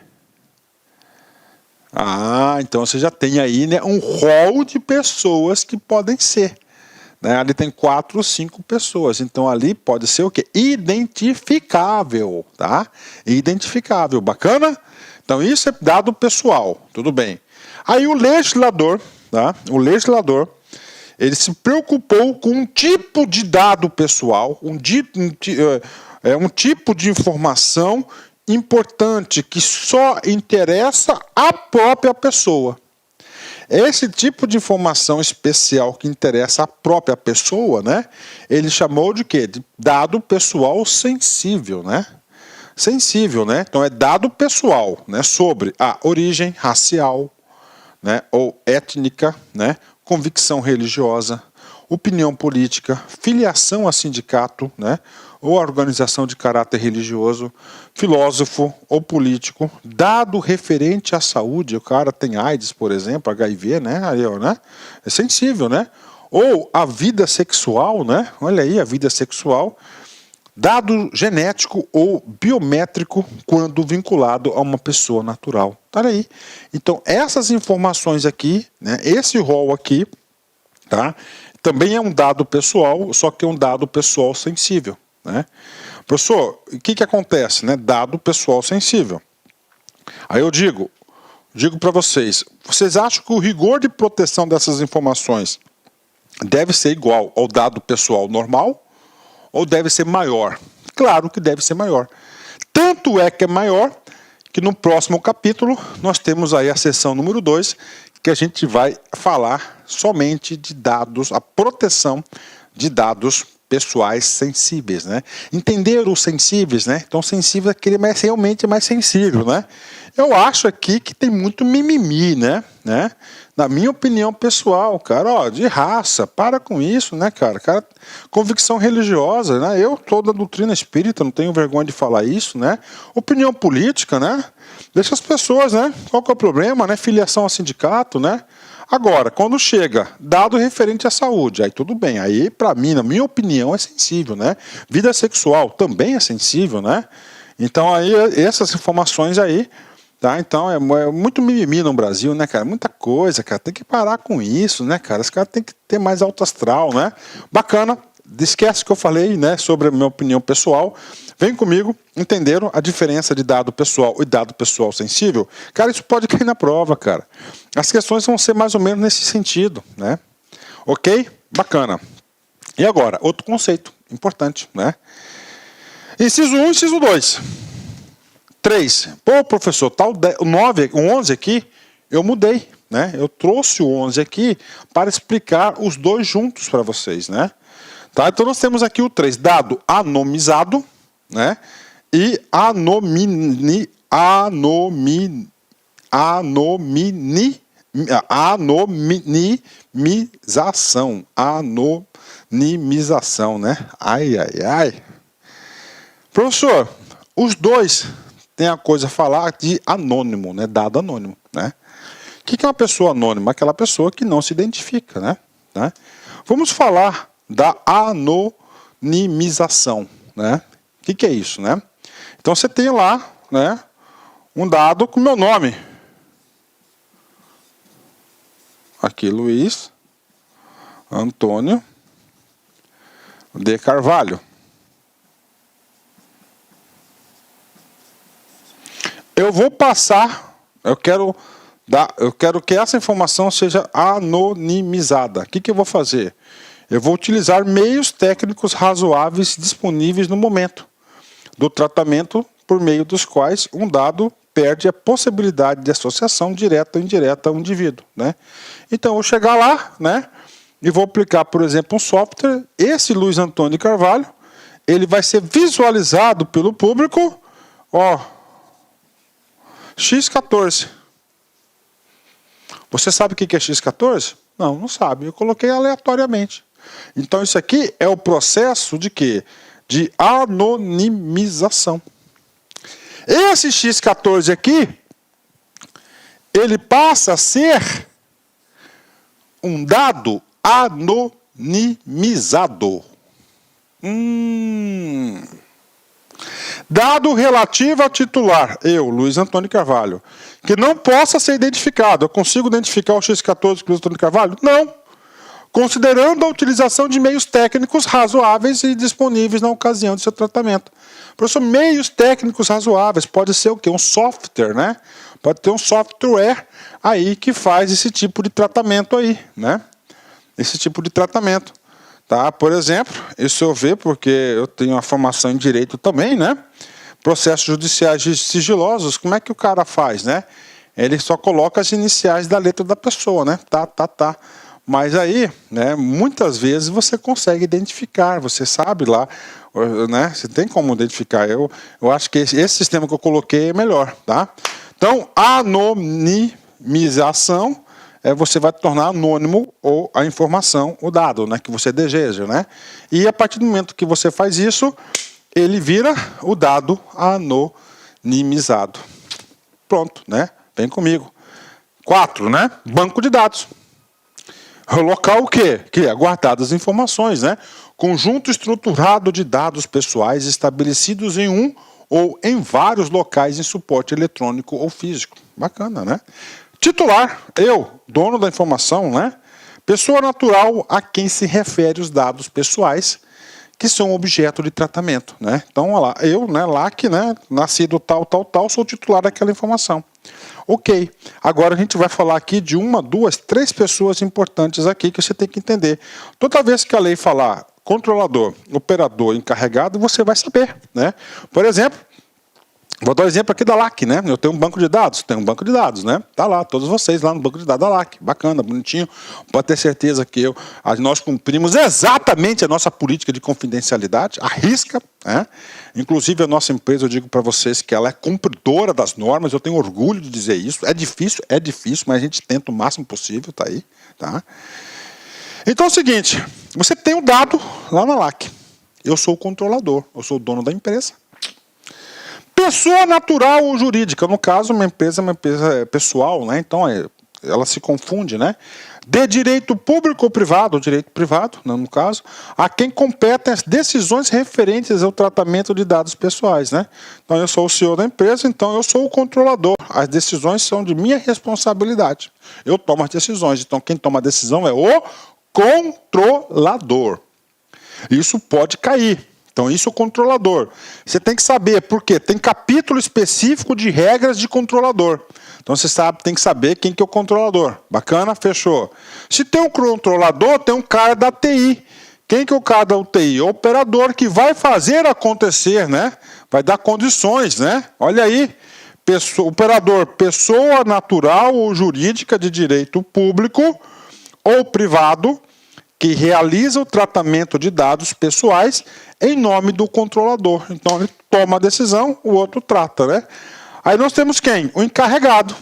Ah, então você já tem aí, né, um rol de pessoas que podem ser. Né? Ali tem 4 ou 5 pessoas. Então ali pode ser o quê? Identificável. Tá? Identificável. Bacana? Então isso é dado pessoal. Tudo bem. Aí o legislador, tá? O legislador, ele se preocupou com um tipo de dado pessoal, um tipo de informação importante que só interessa à própria pessoa. Esse tipo de informação especial que interessa à própria pessoa, né? Ele chamou de quê? De dado pessoal sensível, né? Sensível, né? Então é dado pessoal, né? Sobre a origem racial, né? Ou étnica, né? Convicção religiosa, opinião política, filiação a sindicato, né, ou organização de caráter religioso, filósofo ou político, dado referente à saúde, o cara tem AIDS, por exemplo, HIV, né, aí, ó, né, é sensível, né, ou a vida sexual, né, olha aí a vida sexual, dado genético ou biométrico quando vinculado a uma pessoa natural. Tá aí. Então, essas informações aqui, né, esse rol aqui, tá, também é um dado pessoal, só que é um dado pessoal sensível. Né? Professor, o que acontece? Né? Dado pessoal sensível. Aí eu digo para vocês acham que o rigor de proteção dessas informações deve ser igual ao dado pessoal normal? Ou deve ser maior? Claro que deve ser maior. Tanto é que é maior que no próximo capítulo nós temos aí a seção número 2, que a gente vai falar somente de dados, a proteção de dados pessoais sensíveis, né? Entender os sensíveis, né? Então, sensível é aquele realmente mais sensível, né? Eu acho aqui que tem muito mimimi, né? Na minha opinião pessoal, cara, ó, de raça, para com isso, né, cara? Convicção religiosa, né? Eu sou da doutrina espírita, não tenho vergonha de falar isso, né? Opinião política, né? Deixa as pessoas, né? Qual que é o problema, né? Filiação a sindicato, né? Agora, quando chega dado referente à saúde, aí tudo bem. Aí, para mim, na minha opinião, é sensível, né? Vida sexual também é sensível, né? Então, aí, essas informações aí, Tá? Então é muito mimimi no Brasil, né, cara? Muita coisa, cara. Tem que parar com isso, né, cara? Os caras têm que ter mais alto astral, né? Bacana. Esquece que eu falei, né, sobre a minha opinião pessoal. Vem comigo, entenderam a diferença de dado pessoal e dado pessoal sensível? Cara, isso pode cair na prova, cara. As questões vão ser mais ou menos nesse sentido, né? Ok? Bacana. E agora, outro conceito importante, né? Inciso 1, inciso 2. 3. Pô, professor, tá o 9, o 11 aqui, eu mudei, né? Eu trouxe o 11 aqui para explicar os dois juntos para vocês, né? Tá? Então nós temos aqui o 3, dado anomizado, né? E anonimização. Anonimização, né? Ai, ai, ai. Professor, os dois têm a coisa a falar de anônimo, né? Dado anônimo, né? O que é uma pessoa anônima? Aquela pessoa que não se identifica, né? Vamos falar da anonimização, né? O que é isso, né? Então você tem lá, né, um dado com meu nome. Aqui, Luiz Antônio de Carvalho. Eu vou passar, eu quero que essa informação seja anonimizada. O que eu vou fazer? Eu vou utilizar meios técnicos razoáveis disponíveis no momento do tratamento, por meio dos quais um dado perde a possibilidade de associação direta ou indireta ao indivíduo, né? Então, eu vou chegar lá, né, e vou aplicar, por exemplo, um software. Esse Luiz Antônio de Carvalho, ele vai ser visualizado pelo público, ó, X14. Você sabe o que é X14? Não, não sabe. Eu coloquei aleatoriamente. Então, isso aqui é o processo de quê? De anonimização. Esse X14 aqui, ele passa a ser um dado anonimizado. Dado relativo ao titular, eu, Luiz Antônio Carvalho, que não possa ser identificado. Eu consigo identificar o X14 com Luiz Antônio Carvalho? Não. Considerando a utilização de meios técnicos razoáveis e disponíveis na ocasião de seu tratamento. Professor, meios técnicos razoáveis, pode ser o quê? Um software, né? Pode ter um software aí que faz esse tipo de tratamento aí, né? Esse tipo de tratamento. Tá? Por exemplo, isso eu vejo porque eu tenho uma formação em direito também, né? Processos judiciais sigilosos, como é que o cara faz, né? Ele só coloca as iniciais da letra da pessoa, né? Tá. Mas aí, né, muitas vezes você consegue identificar, você sabe lá, né? Você tem como identificar. Eu acho que esse sistema que eu coloquei é melhor, tá? Então, anonimização você vai tornar anônimo ou a informação, o dado, né, que você deseja, né? E a partir do momento que você faz isso, ele vira o dado anonimizado. Pronto, né? Vem comigo. 4, né? Banco de dados. O local o quê? Que é guardar as informações, né? Conjunto estruturado de dados pessoais estabelecidos em um ou em vários locais em suporte eletrônico ou físico. Bacana, né? Titular, eu, dono da informação, né? Pessoa natural a quem se refere os dados pessoais que são objeto de tratamento, né? Então, olha lá, eu, né, LAC, né, nascido tal, sou titular daquela informação. Ok, agora a gente vai falar aqui de 1, 2, 3 pessoas importantes aqui que você tem que entender. Toda vez que a lei falar controlador, operador, encarregado, você vai saber, né? Por exemplo, vou dar um exemplo aqui da LAC, né? Eu tenho um banco de dados, né? Tá lá, todos vocês lá no banco de dados da LAC. Bacana, bonitinho. Pode ter certeza que nós cumprimos exatamente a nossa política de confidencialidade, à risca, né? Inclusive a nossa empresa, eu digo para vocês que ela é cumpridora das normas, eu tenho orgulho de dizer isso. É difícil, mas a gente tenta o máximo possível, tá aí, tá? Então é o seguinte, você tem o dado lá na LAC. Eu sou o controlador, eu sou o dono da empresa. Pessoa natural ou jurídica, no caso, uma empresa pessoal, né? Então, ela se confunde, né? De direito público ou privado, ou direito privado, no caso, a quem competem as decisões referentes ao tratamento de dados pessoais, né? Então, eu sou o CEO da empresa, então eu sou o controlador. As decisões são de minha responsabilidade. Eu tomo as decisões, então quem toma a decisão é o controlador. Isso pode cair. Então, isso é o controlador. Você tem que saber, por quê? Tem capítulo específico de regras de controlador. Então, você tem que saber quem que é o controlador. Bacana? Fechou. Se tem um controlador, tem um cara da TI. Quem que é o cara da TI? O operador que vai fazer acontecer, né? Vai dar condições, né? Olha aí. Operador, pessoa natural ou jurídica de direito público ou privado, que realiza o tratamento de dados pessoais em nome do controlador. Então, ele toma a decisão, o outro trata, né? Aí nós temos quem? O encarregado.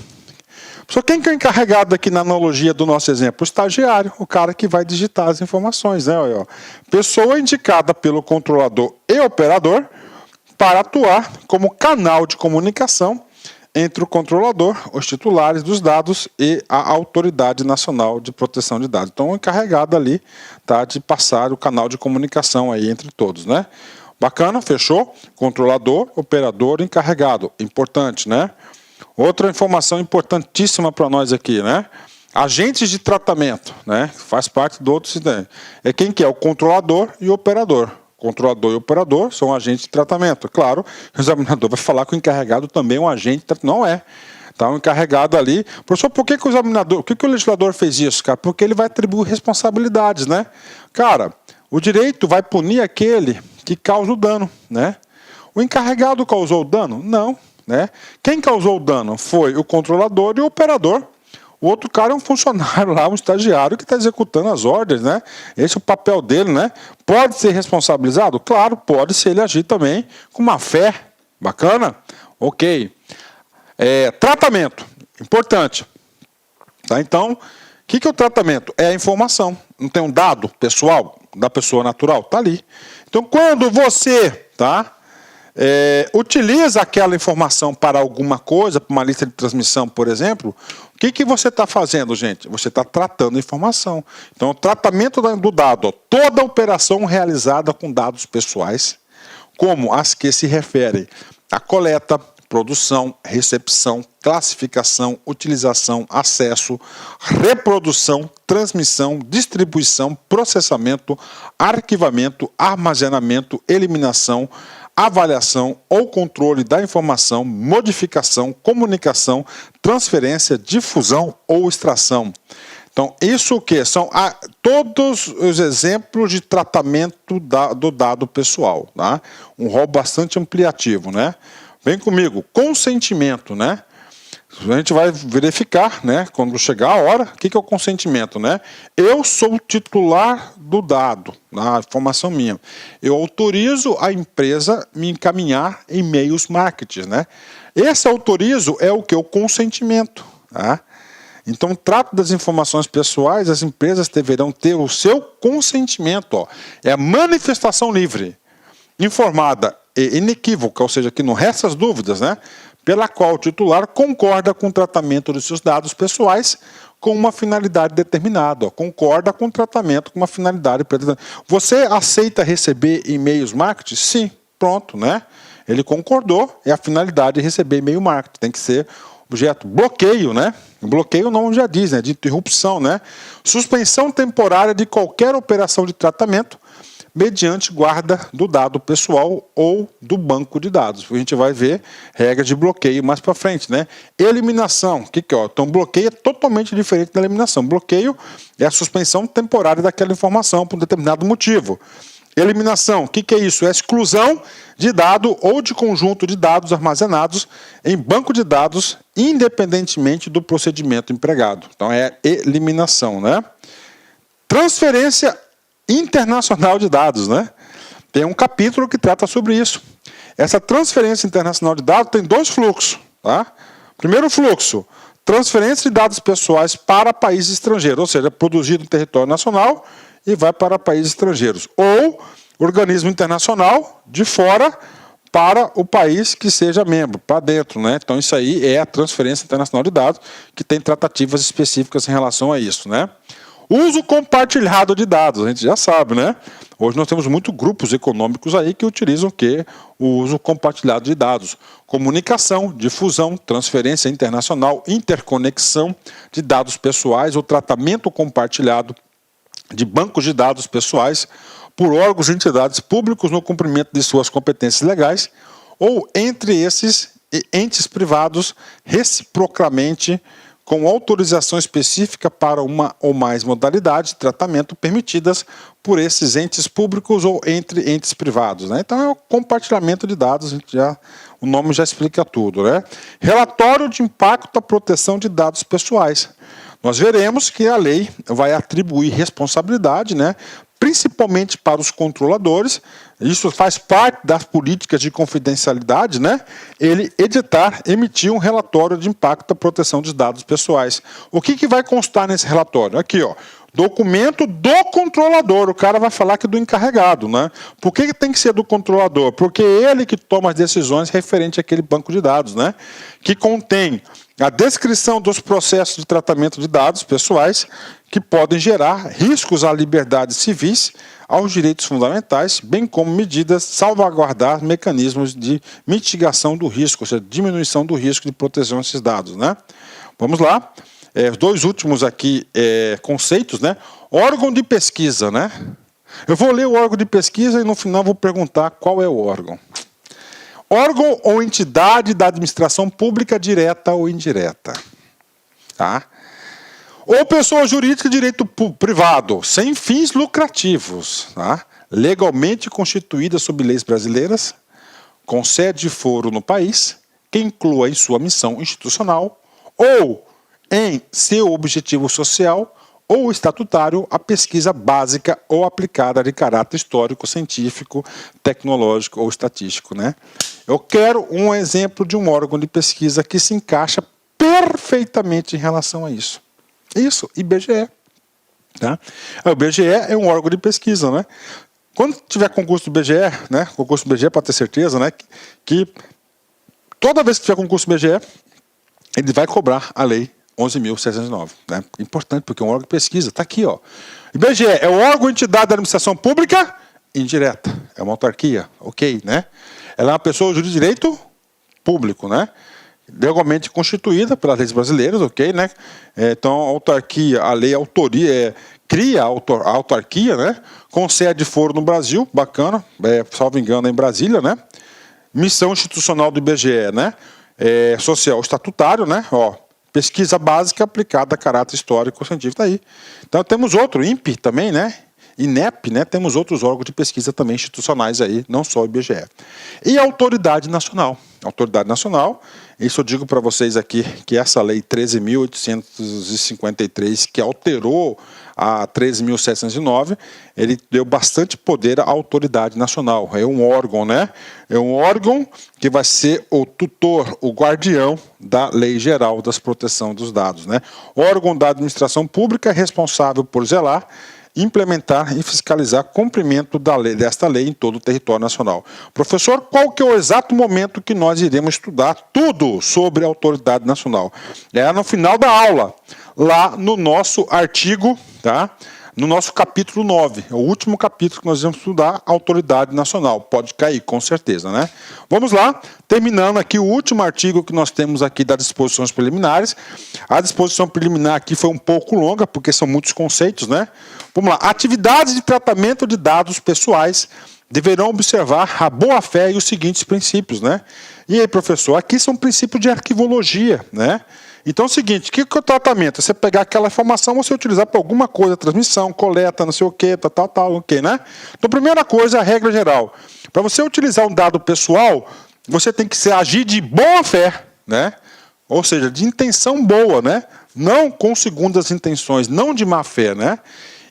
Só quem que é o encarregado aqui na analogia do nosso exemplo? O estagiário, o cara que vai digitar as informações, né? Pessoa indicada pelo controlador e operador para atuar como canal de comunicação entre o controlador, os titulares dos dados e a Autoridade Nacional de Proteção de Dados. Então, o encarregado ali tá, de passar o canal de comunicação aí entre todos, né? Bacana, fechou? Controlador, operador, encarregado. Importante, né? Outra informação importantíssima para nós aqui, né? Agentes de tratamento, né? Faz parte do outro sistema. É quem que é? O controlador e o operador. Controlador e operador são agentes de tratamento. Claro, o examinador vai falar que o encarregado também é um agente de tratamento. Não é. Tá, o encarregado ali. Professor, por que o examinador, por que o legislador fez isso, cara? Porque ele vai atribuir responsabilidades, né? Cara, o direito vai punir aquele que causa o dano, né? O encarregado causou o dano? Não, né? Quem causou o dano foi o controlador e o operador. O outro cara é um funcionário lá, um estagiário que está executando as ordens, né? Esse é o papel dele, né? Pode ser responsabilizado? Claro, pode, se ele agir também com má fé. Bacana? Ok. Tratamento. Importante. Tá? Então, o que é o tratamento? É a informação. Não tem um dado pessoal da pessoa natural? Está ali. Então, quando você, tá? Utiliza aquela informação para alguma coisa, para uma lista de transmissão, por exemplo, o que você está fazendo, gente? Você está tratando a informação. Então, o tratamento do dado, ó, toda operação realizada com dados pessoais, como as que se referem à coleta, produção, recepção, classificação, utilização, acesso, reprodução, transmissão, distribuição, processamento, arquivamento, armazenamento, eliminação, avaliação ou controle da informação, modificação, comunicação, transferência, difusão ou extração. Então, isso o quê? São todos os exemplos de tratamento do dado pessoal, tá? Um rol bastante ampliativo, né? Vem comigo, consentimento, né? A gente vai verificar, né, quando chegar a hora, o que é o consentimento, né? Eu sou o titular do dado, a informação minha. Eu autorizo a empresa me encaminhar e-mails marketing, né? Esse autorizo é o que? O consentimento, tá? Então, trato das informações pessoais, as empresas deverão ter o seu consentimento, ó. É a manifestação livre, informada e inequívoca, ou seja, que não resta as dúvidas, né? Pela qual o titular concorda com o tratamento de seus dados pessoais com uma finalidade determinada. Ó, concorda com o tratamento com uma finalidade determinada. Você aceita receber e-mails marketing? Sim, pronto, né? Ele concordou, é a finalidade de receber e-mail marketing. Tem que ser objeto. Bloqueio, né? Bloqueio o nome já diz, né? De interrupção, né? Suspensão temporária de qualquer operação de tratamento mediante guarda do dado pessoal ou do banco de dados. A gente vai ver regras de bloqueio mais para frente, né? Eliminação, Então, bloqueio é totalmente diferente da eliminação. Bloqueio é a suspensão temporária daquela informação por um determinado motivo. Eliminação, o que é isso? É a exclusão de dado ou de conjunto de dados armazenados em banco de dados, independentemente do procedimento empregado. Então, é eliminação, né? Transferência internacional de dados, né? Tem um capítulo que trata sobre isso. Essa transferência internacional de dados tem dois fluxos, tá? Primeiro fluxo, transferência de dados pessoais para países estrangeiros, ou seja, produzido no território nacional e vai para países estrangeiros. Ou organismo internacional de fora para o país que seja membro, para dentro, né? Então isso aí é a transferência internacional de dados, que tem tratativas específicas em relação a isso, né? Uso compartilhado de dados, a gente já sabe, né? Hoje nós temos muitos grupos econômicos aí que utilizam o uso compartilhado de dados. Comunicação, difusão, transferência internacional, interconexão de dados pessoais, o tratamento compartilhado de bancos de dados pessoais por órgãos e entidades públicos no cumprimento de suas competências legais ou entre esses entes privados reciprocamente com autorização específica para uma ou mais modalidades de tratamento permitidas por esses entes públicos ou entre entes privados, né? Então é o compartilhamento de dados, o nome já explica tudo, né? Relatório de impacto da proteção de dados pessoais. Nós veremos que a lei vai atribuir responsabilidade, né, principalmente para os controladores, isso faz parte das políticas de confidencialidade, né? Ele emitir um relatório de impacto da proteção dos dados pessoais. O que vai constar nesse relatório? Aqui, ó, documento do controlador, o cara vai falar que do encarregado, né? Por que tem que ser do controlador? Porque é ele que toma as decisões referente àquele banco de dados, né? Que contém a descrição dos processos de tratamento de dados pessoais que podem gerar riscos à liberdade civis, aos direitos fundamentais, bem como medidas salvaguardar mecanismos de mitigação do risco, ou seja, diminuição do risco de proteção desses dados, né? Vamos lá. Os dois últimos aqui conceitos, né? Órgão de pesquisa, né? Eu vou ler o órgão de pesquisa e no final vou perguntar qual é o órgão. Órgão ou entidade da administração pública direta ou indireta. Tá? Ou pessoa jurídica de direito privado, sem fins lucrativos, tá? Legalmente constituída sob leis brasileiras, com sede e foro no país, que inclua em sua missão institucional ou em seu objetivo social ou estatutário a pesquisa básica ou aplicada de caráter histórico, científico, tecnológico ou estatístico, né? Eu quero um exemplo de um órgão de pesquisa que se encaixa perfeitamente em relação a isso. Isso, IBGE. Tá? O IBGE é um órgão de pesquisa, né? Quando tiver concurso do IBGE, né? Concurso do IBGE, para ter certeza, né? Que toda vez que tiver concurso do IBGE, ele vai cobrar a lei 11.709. Né? Importante, porque é um órgão de pesquisa. Está aqui, ó. IBGE é o órgão ou entidade da administração pública indireta. É uma autarquia, ok, né? Ela é uma pessoa de direito público, né? Legalmente constituída pelas leis brasileiras, ok, né? Então, a autarquia, a lei autoria, cria a autarquia, né? Com sede e foro no Brasil, bacana, salvo engano, em Brasília, né? Missão institucional do IBGE, né? Social estatutário, né? Ó, pesquisa básica aplicada a caráter histórico científico, tá aí. Então, temos outro, INPE também, né? INEP, né? Temos outros órgãos de pesquisa também institucionais aí, não só o IBGE. E a Autoridade Nacional. Autoridade Nacional, isso eu digo para vocês aqui, que essa lei 13.853, que alterou a 13.709, ele deu bastante poder à Autoridade Nacional. É um órgão, né? É um órgão que vai ser o tutor, o guardião da Lei Geral das Proteção dos Dados, né? Órgão da administração pública responsável por zelar, implementar e fiscalizar cumprimento desta lei em todo o território nacional. Professor, qual que é o exato momento que nós iremos estudar tudo sobre a Autoridade Nacional? É no final da aula, lá no nosso artigo, tá? No nosso capítulo 9, é o último capítulo que nós vamos estudar, Autoridade Nacional. Pode cair, com certeza, né? Vamos lá, terminando aqui o último artigo que nós temos aqui das disposições preliminares. A disposição preliminar aqui foi um pouco longa, porque são muitos conceitos, né? Vamos lá, atividades de tratamento de dados pessoais deverão observar a boa-fé e os seguintes princípios, né? E aí, professor, aqui são princípios de arquivologia, né? Então é o seguinte, o que é o tratamento? É você pegar aquela informação, você utilizar para alguma coisa, transmissão, coleta, não sei o que, tal, ok, né? Então, primeira coisa, a regra geral. Para você utilizar um dado pessoal, você tem que agir de boa fé, né? Ou seja, de intenção boa, né? Não com segundas intenções, não de má fé, né?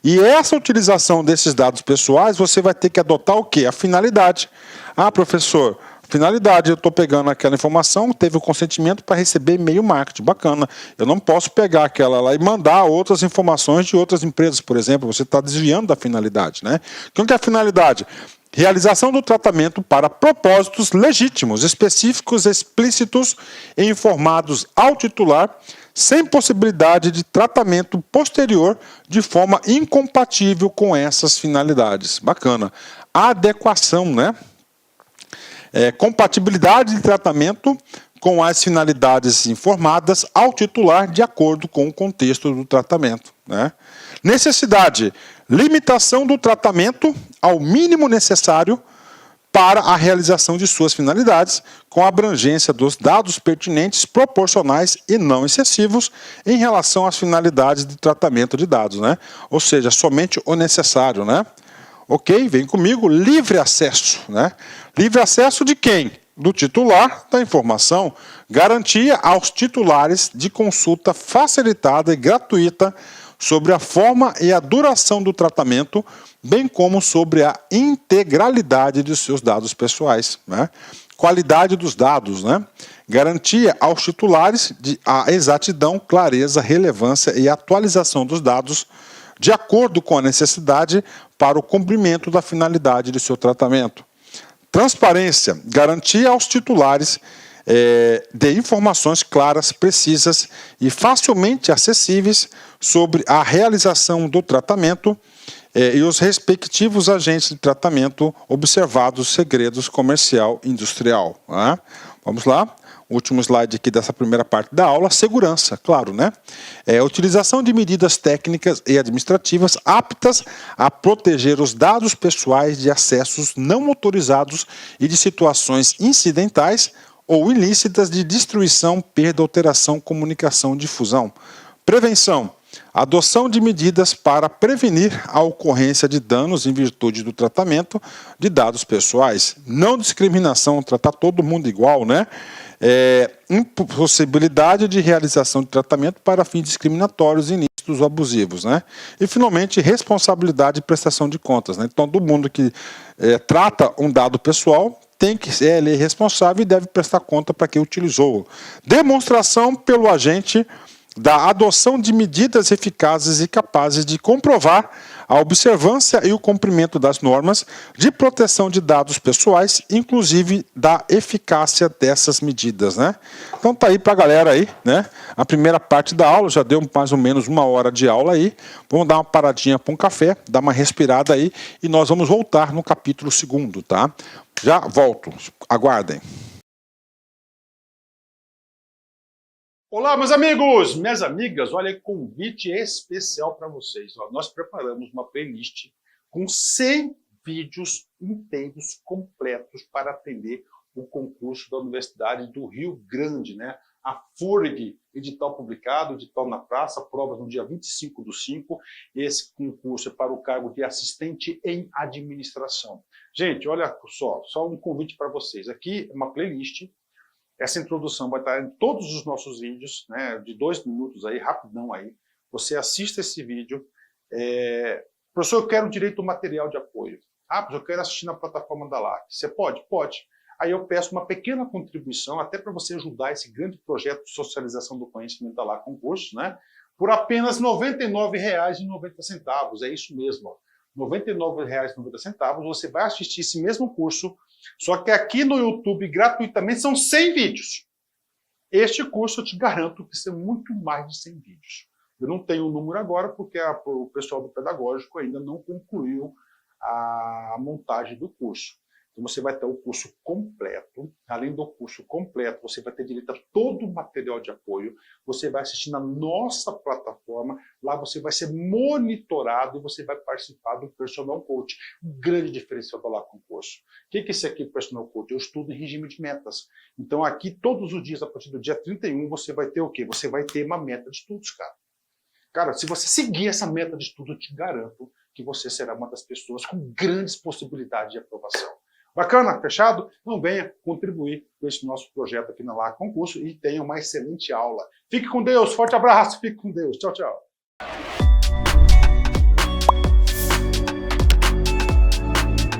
E essa utilização desses dados pessoais, você vai ter que adotar o quê? A finalidade. Ah, professor, finalidade, eu estou pegando aquela informação, teve o consentimento para receber e-mail marketing, bacana. Eu não posso pegar aquela lá e mandar outras informações de outras empresas, por exemplo, você está desviando da finalidade, né? O que é a finalidade? Realização do tratamento para propósitos legítimos, específicos, explícitos e informados ao titular, sem possibilidade de tratamento posterior de forma incompatível com essas finalidades. Bacana. Adequação, né? Compatibilidade de tratamento com as finalidades informadas ao titular de acordo com o contexto do tratamento, né? Necessidade, limitação do tratamento ao mínimo necessário para a realização de suas finalidades, com abrangência dos dados pertinentes, proporcionais e não excessivos em relação às finalidades de tratamento de dados, né? Ou seja, somente o necessário, né? Ok, vem comigo, livre acesso, né? Livre acesso de quem? Do titular da informação, garantia aos titulares de consulta facilitada e gratuita sobre a forma e a duração do tratamento, bem como sobre a integralidade de seus dados pessoais, né? Qualidade dos dados, né? Garantia aos titulares de a exatidão, clareza, relevância e atualização dos dados de acordo com a necessidade para o cumprimento da finalidade de seu tratamento. Transparência, garantia aos titulares de informações claras, precisas e facilmente acessíveis sobre a realização do tratamento e os respectivos agentes de tratamento observados segredos comercial e industrial. Né? Vamos lá. Último slide aqui dessa primeira parte da aula, segurança, claro, né? Utilização de medidas técnicas e administrativas aptas a proteger os dados pessoais de acessos não autorizados e de situações incidentais ou ilícitas de destruição, perda, alteração, comunicação, difusão. Prevenção. Adoção de medidas para prevenir a ocorrência de danos em virtude do tratamento de dados pessoais. Não discriminação, tratar todo mundo igual, né? Impossibilidade de realização de tratamento para fins discriminatórios, ilícitos ou abusivos, né? E, finalmente, responsabilidade e prestação de contas, né? Então, todo mundo que trata um dado pessoal tem que ser responsável e deve prestar conta para quem utilizou. Demonstração pelo agente da adoção de medidas eficazes e capazes de comprovar a observância e o cumprimento das normas de proteção de dados pessoais, inclusive da eficácia dessas medidas, né? Então tá aí para a galera aí, né? A primeira parte da aula já deu mais ou menos 1 hora de aula aí. Vamos dar uma paradinha para um café, dar uma respirada aí e nós vamos voltar no capítulo 2º, tá? Já volto, aguardem. Olá, meus amigos, minhas amigas, olha, convite especial para vocês. Nós preparamos uma playlist com 100 vídeos inteiros, completos, para atender o concurso da Universidade do Rio Grande, né? A FURG, edital publicado, edital na praça, provas no dia 25/5. Esse concurso é para o cargo de assistente em administração. Gente, olha só um convite para vocês. Aqui é uma playlist. Essa introdução vai estar em todos os nossos vídeos, né, de 2 minutos aí, rapidão aí. Você assista esse vídeo. Professor, eu quero direito ao material de apoio. Professor, eu quero assistir na plataforma da LAC. Você pode? Pode. Aí eu peço uma pequena contribuição, até para você ajudar esse grande projeto de socialização do conhecimento da LAC Concursos, né, por apenas R$ 99,90. É isso mesmo, ó. R$ 99,90, você vai assistir esse mesmo curso, só que aqui no YouTube, gratuitamente, são 100 vídeos. Este curso, eu te garanto que são muito mais de 100 vídeos. Eu não tenho o número agora, porque o pessoal do pedagógico ainda não concluiu a montagem do curso. Então, você vai ter o curso completo. Além do curso completo, você vai ter direito a todo o material de apoio. Você vai assistir na nossa plataforma. Lá você vai ser monitorado e você vai participar do Personal Coach. Um grande diferencial da LAC Concurso. O que é esse aqui, Personal Coach? Eu estudo em regime de metas. Então, aqui, todos os dias, a partir do dia 31, você vai ter o quê? Você vai ter uma meta de estudos, cara. Cara, se você seguir essa meta de estudo, eu te garanto que você será uma das pessoas com grandes possibilidades de aprovação. Bacana? Fechado? Então venha contribuir com esse nosso projeto aqui na LAC Concurso e tenha uma excelente aula. Fique com Deus, forte abraço, fique com Deus. Tchau, tchau.